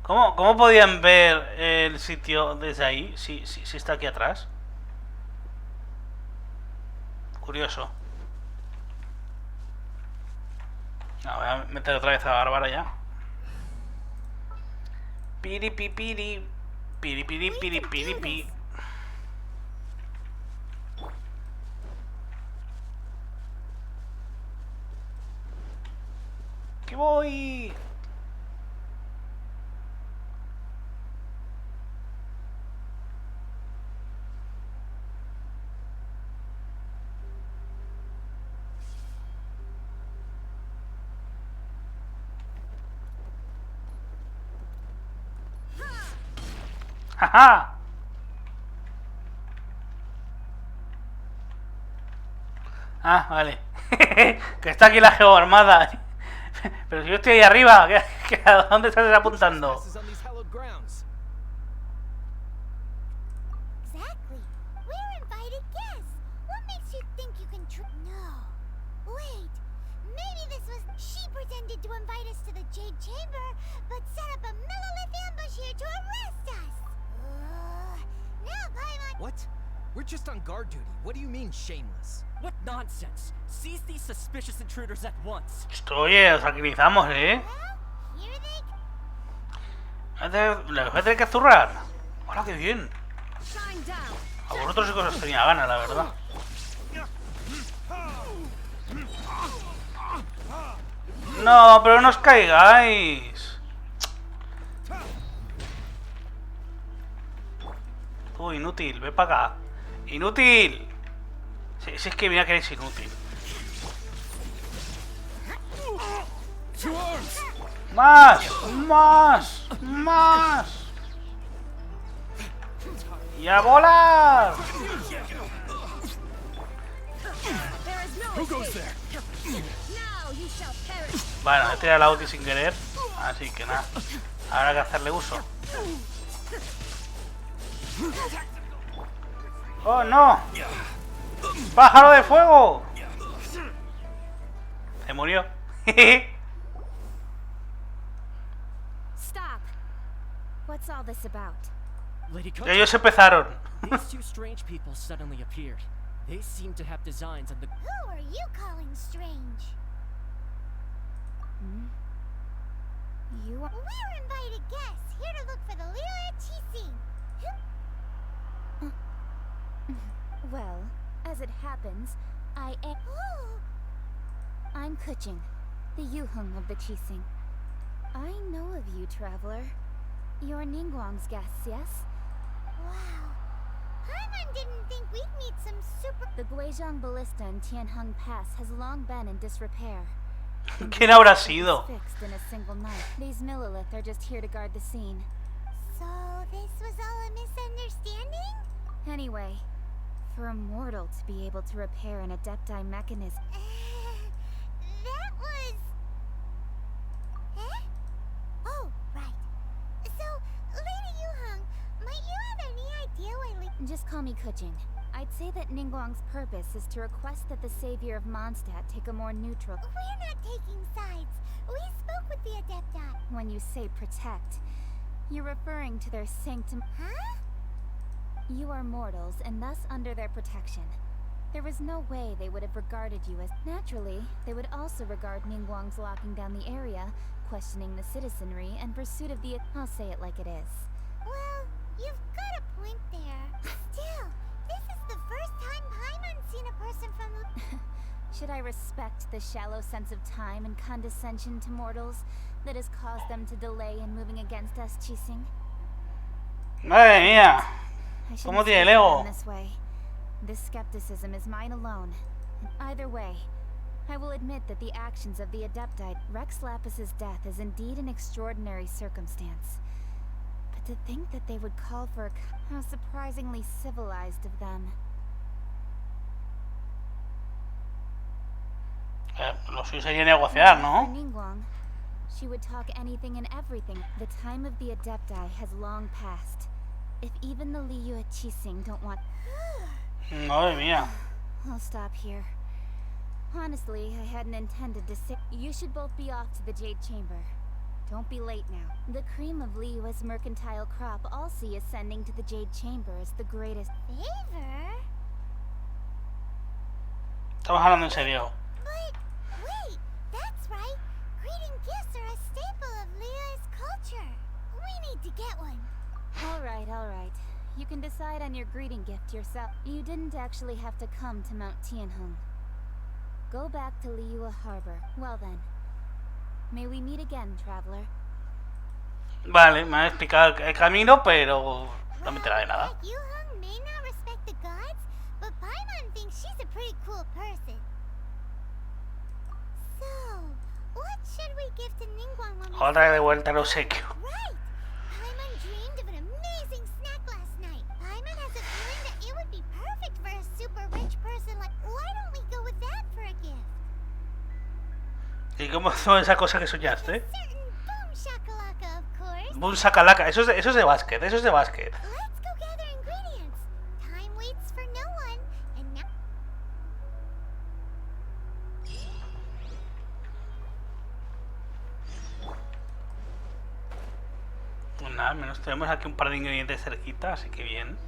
¿Cómo podían ver el sitio desde ahí? Si está aquí atrás. Curioso. No, voy a meter otra vez a Bárbara ya. Piri pi piri. Piri piri piri piri pi. ¡Que voy! ¡Jaja! Ah, vale. Que está aquí la geoarmada. Pero si yo estoy ahí arriba, ¿a dónde estás apuntando?
What? We're just on guard duty. What do you mean, shameless? What nonsense! Seize these suspicious intruders at once.
Oye, os tranquilizamos, ¿eh? Le voy a tener que zurrar. ¡Hola, qué bien! A vosotros sí que os tenía ganas, la verdad. No, pero no os caigáis. Tú, inútil, ve para acá. ¡Inútil! Si es que mira que eres inútil. ¡Más! ¡Más! ¡Más! ¡Y a volar! Bueno, he tirado la ulti sin querer, así que nada. Habrá que hacerle uso. ¡Oh, no! ¡Pájaro de fuego! Se murió.
Stop. What's all this about?
Lady
Ellos empezaron.
These two strange people suddenly appeared. They seem to have designs on the...
Who are you calling strange?
You are...
We're invited guests, here to look for the Lila Chising.
Well, as it happens, I am... I'm Kuching, the Yuhung of the Chising. I know of you, traveler. You're Ningguang's guests, yes?
Wow. Paimon didn't think we'd meet some super...
The Guizhong Ballista in Tianheng Pass has long been in disrepair.
¿Quién habrá sido?
Fixed in a single night. These Millilith are just here to guard the scene.
So this was all a misunderstanding?
Anyway, for a mortal to be able to repair an Adepti mechanism...
that was... Eh? Oh, right. So, Lady Yuhung, might you have any idea why
Just call me Kuching. I'd say that Ningguang's purpose is to request that the savior of Mondstadt take a more neutral...
We're not taking sides. We spoke with the Adepti.
When you say protect, you're referring to their sanctum...
Huh?
You are mortals, and thus under their protection. There was no way they would have regarded you as... Naturally, they would also regard Ningguang's locking down the area, questioning the citizenry, and pursuit of the... I'll say it like it is.
Well, you've got a point there. Still, this is the first time Paimon's seen a person from...
Should I respect the shallow sense of time and condescension to mortals that has caused them to delay in moving against us, Chising?
Madre mía. ¿Cómo tiene el ego?
This way. This skepticism is mine alone. Either way, I will admit that the actions of the Adepti, Rex Lapis's death, is indeed an extraordinary circumstance. But to think that they would call for how surprisingly civilized of them.
Lo suyo sería negociar, ¿no?
For Ningguang, she would talk anything and everything. The time of the Adepti has long passed. If even the Liyue Chising don't want...
Madre mía.
I'll stop here. Honestly, I hadn't intended to say... You should both be off to the Jade Chamber. Don't be late now. The cream of Liyue's mercantile crop all see ascending to the Jade Chamber as the greatest...
Favor?
Estamos hablando en serio.
But, wait, that's right. Greeting gifts are a staple of Liyue's culture. We need to get one.
Alright. You can decide on your greeting gift yourself. You didn't actually have to come to Mount Tianheng. Go back to Liyue Harbor. Well then. May we meet again, traveler.
Vale, me ha explicado el camino, pero no me entera de nada.
Yuhung may not respect the gods, but Paimon thinks she's a pretty cool person. So, what should we give to Ningguang when we...
Otra de vuelta al obsequio.
Right! Paimon dreamed of an amazing snack last night. Paimon has a feeling that it would be perfect for a super rich person like... Why don't we go with that for a gift?
¿Y cómo son esa cosa que soñaste?
Boom shakalaka, of course.
Boom shakalaka, eso es de básquet, eso es de básquet.
Let's go gather ingredients. Time waits for no one, and now...
Pues nada, al menos tenemos aquí un par de ingredientes cerquita, así que bien.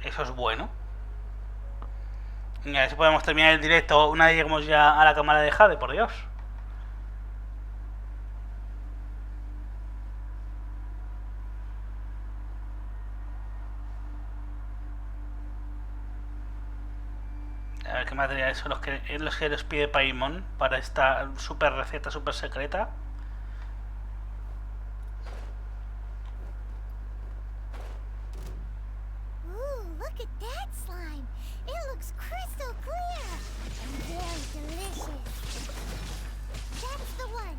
Eso es bueno. Y a ver si podemos terminar el directo una vez lleguemos ya a la cámara de Jade, por Dios. A ver qué materiales son los que nos pide Paimon para esta super receta super secreta.
Ooh, look at that slime. It looks crystal clear and very delicious. That's the one.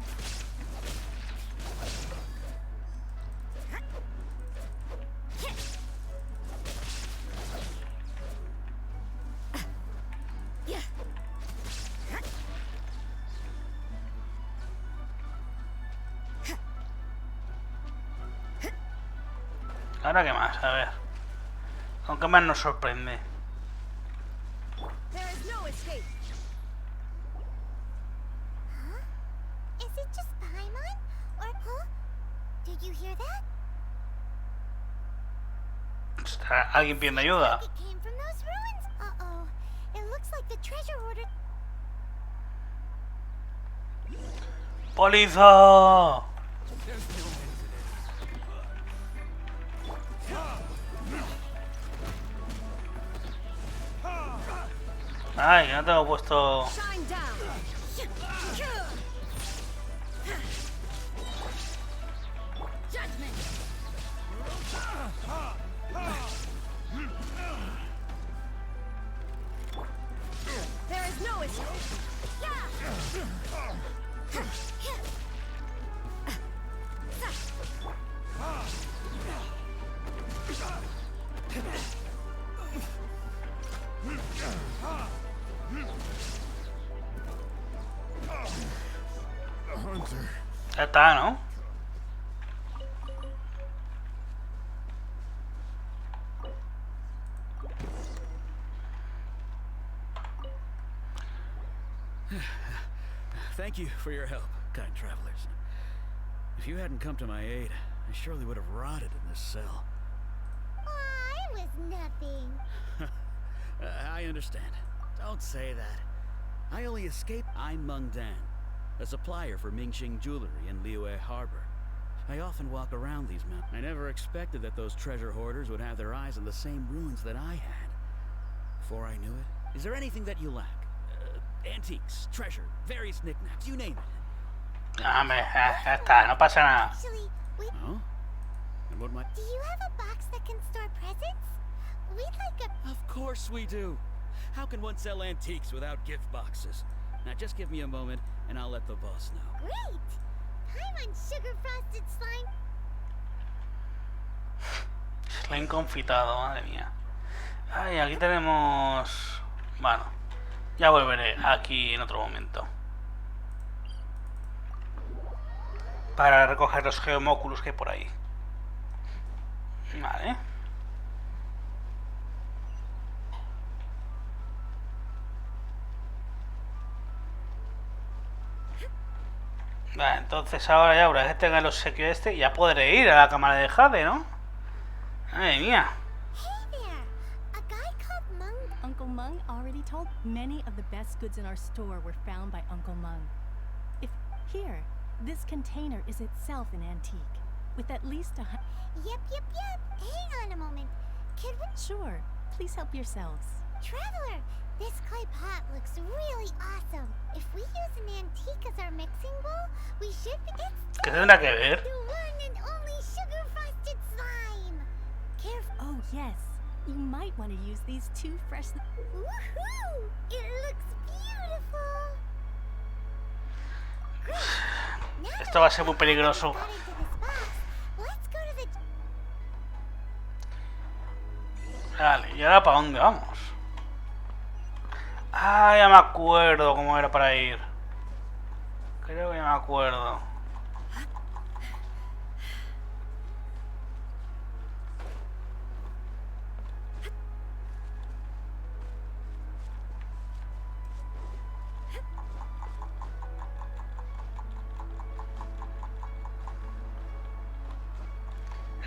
¿Ahora qué más? A ver. ¿Con qué más nos sorprende?
There is no escape. Huh? Is it just Paimon? Or huh? Did you hear that?
¿Está alguien pidiendo ayuda?
It came from those ruins. Uh-oh. It looks like the treasure hoarder.
¡Polizo! Ay, que no tengo puesto...
Shine down. Judgment. There is no escape.
Ya está, ¿no?
Thank you for your help, kind travelers. If you hadn't come to my aid, I surely would have rotted in this cell.
Aw, it was nothing.
I understand. Don't say that. I only escaped. I'm Meng Dan, a supplier for Mingxing Jewelry in Liyue Harbor. I often walk around these mountains. I never expected that those treasure hoarders would have their eyes on the same ruins that I had. Before I knew it, is there anything that you lack? Antiques, treasure, various knickknacks, you name it.
Ya está, no pasa nada.
Actually,
Oh? And what might...
do you have a box that can store presents? We'd like a...
Of course we do. How can one sell antiques without gift boxes? Now just give me a moment and I'll let the boss know.
Great! Paimon sugar frosted slime.
Slime confitado, madre mía. Ay, aquí tenemos... Bueno, ya volveré aquí en otro momento. Para recoger los geomóculos que hay por ahí. Vale. Vale, entonces ahora ya, una vez que tenga el obsequio este, ya podré ir a la cámara de Jade, ¿no? Madre mía.
Hey there! A guy called Meng...
Uncle Meng already told many of the best goods in our store were found by Uncle Meng. Here, this container is itself an antique, with at least a...
Yep. Hang on a moment. Could we...
Sure, please help yourselves.
Traveler, this clay pot looks really awesome. If we use an antique as our mixing bowl, we should be...
¿Qué tendrá que ver?
The one and only sugar frosted slime. Careful.
Oh, yes. You might want to use these two fresh...
Woohoo! It looks beautiful. Great.
Esto va a ser muy peligroso.
Let's go to the...
Vale, ¿y ahora para dónde vamos? Ah, ya me acuerdo cómo era para ir. Creo que ya me acuerdo.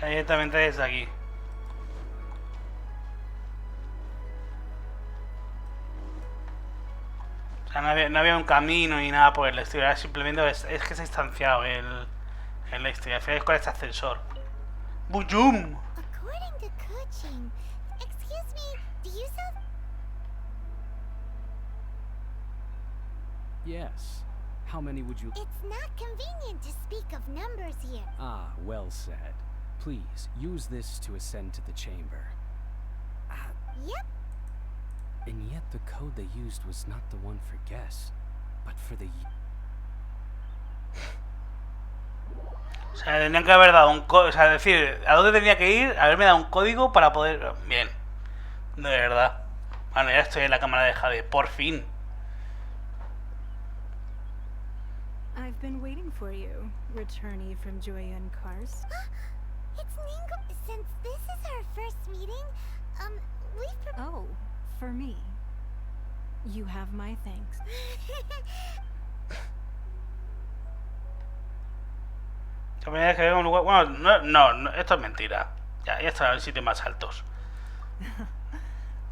Directamente desde aquí. O sea, no había un camino ni nada por el estilo. Era simplemente es que se ha distanciado el historia. Al final es con este ascensor. ¡Bujum!
According to Kuching, excuse me, do you sell...
Yes. How many would you...
It's not convenient to speak of numbers here.
Ah, well said. Please, use this to ascend to the chamber.
Yep.
And yet the code they used was not the one for guests, but for the...
O sea, tendrían que haber dado un código. O sea, decir, ¿a dónde tenía que ir? Haberme dado un código para poder... Bien. De verdad. Bueno, ya estoy en la cámara de Jade. Por fin.
I've been waiting for you, returnee from Joyun Karst.
It's Ningo. Since this is our first meeting, we've
Oh, for me. You have my thanks.
Que me diga que venga a un lugar... Bueno, no, esto es mentira. Ya está en sitios más altos.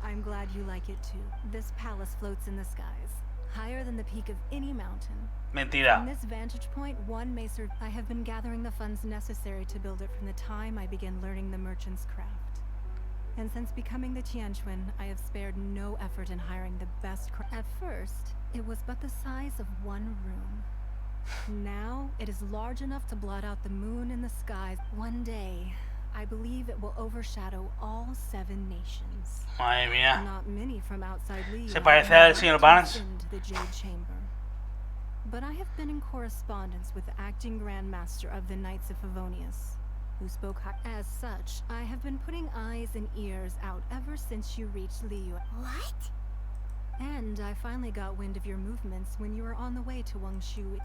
I'm glad you like it too. This palace floats in the skies, higher than the peak of any mountain.
Mentira.
From this vantage point, one may serve. I have been gathering the funds necessary to build it from the time I began learning the merchant's craft. And since becoming the Tianquan, I have spared no effort in hiring the best At first, it was but the size of one room. Now, it is large enough to blot out the moon in the skies. One day, I believe it will overshadow all 7 nations.
Madre mía.
Not many from outside Liyue
Se parece al señor Barnes.
the Jade Chamber. But I have been in correspondence with the acting Grand Master of the Knights of Favonius, who spoke as such. I have been putting eyes and ears out ever since you reached Liyue.
What?
And I finally got wind of your movements when you were on the way to Wangshu.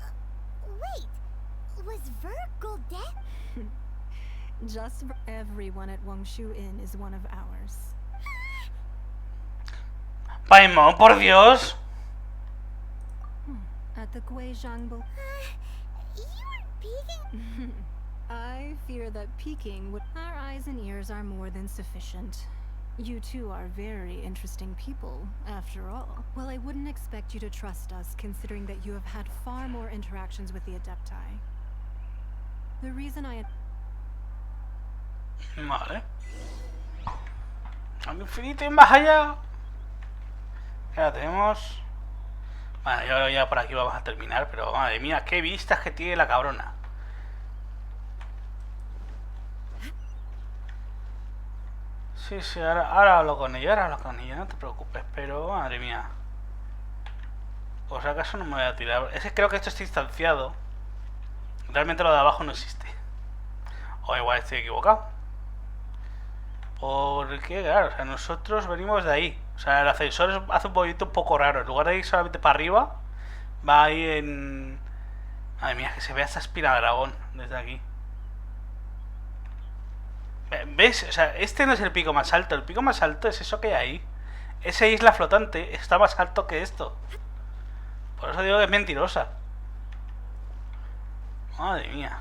Wait, was Virgil dead?
Just everyone at Wangshu Inn is one of ours.
Paimon, por Dios.
At the Guizhang.
You weren't peeking.
I fear that peeking would. Our eyes and ears are more than sufficient. You two are very interesting people, after all. Well, I wouldn't expect you to trust us, considering that you have had far more interactions with the Adepti. The reason I...
Vale. Al infinito y más allá. Ya tenemos. Vale, yo creo que ya por aquí vamos a terminar, pero madre mía, qué vistas que tiene la cabrona. Sí, ahora hablo con ella, no te preocupes, pero madre mía. Por si acaso no me voy a tirar. Es que creo que esto está instanciado. Realmente lo de abajo no existe. O igual estoy equivocado. Porque, claro, o sea, nosotros venimos de ahí. O sea, el ascensor hace un movimiento un poco raro. En lugar de ir solamente para arriba, va ahí en... Madre mía, que se vea esta espina de dragón desde aquí. ¿Ves? O sea, este no es el pico más alto. El pico más alto es eso que hay ahí. Esa isla flotante está más alto que esto. Por eso digo que es mentirosa. Madre mía.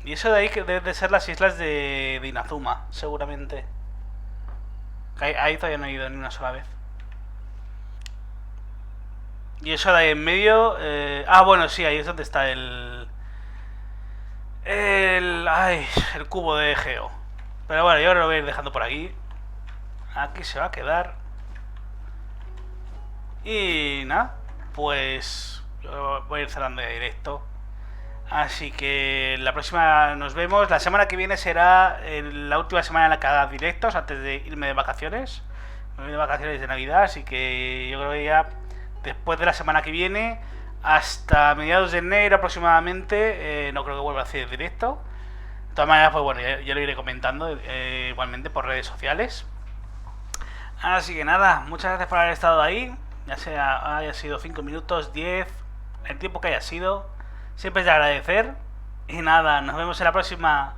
Y eso de ahí que deben de ser las islas de Inazuma, seguramente. Ahí todavía no he ido ni una sola vez. Y eso de ahí en medio... bueno, sí, ahí es donde está el cubo de Geo. Pero bueno, yo ahora lo voy a ir dejando por aquí. Aquí se va a quedar. Y nada, pues yo voy a ir cerrando el directo. Así que la próxima nos vemos. La semana que viene será la última semana en la que haga directos antes de irme de vacaciones. Me voy de vacaciones de Navidad, así que yo creo que ya después de la semana que viene, hasta mediados de enero aproximadamente, no creo que vuelva a hacer directo. De todas maneras, pues bueno, ya lo iré comentando igualmente por redes sociales. Así que nada, muchas gracias por haber estado ahí. Ya sea haya sido 5 minutos, 10, el tiempo que haya sido. Siempre es de agradecer. Y nada, nos vemos en la próxima.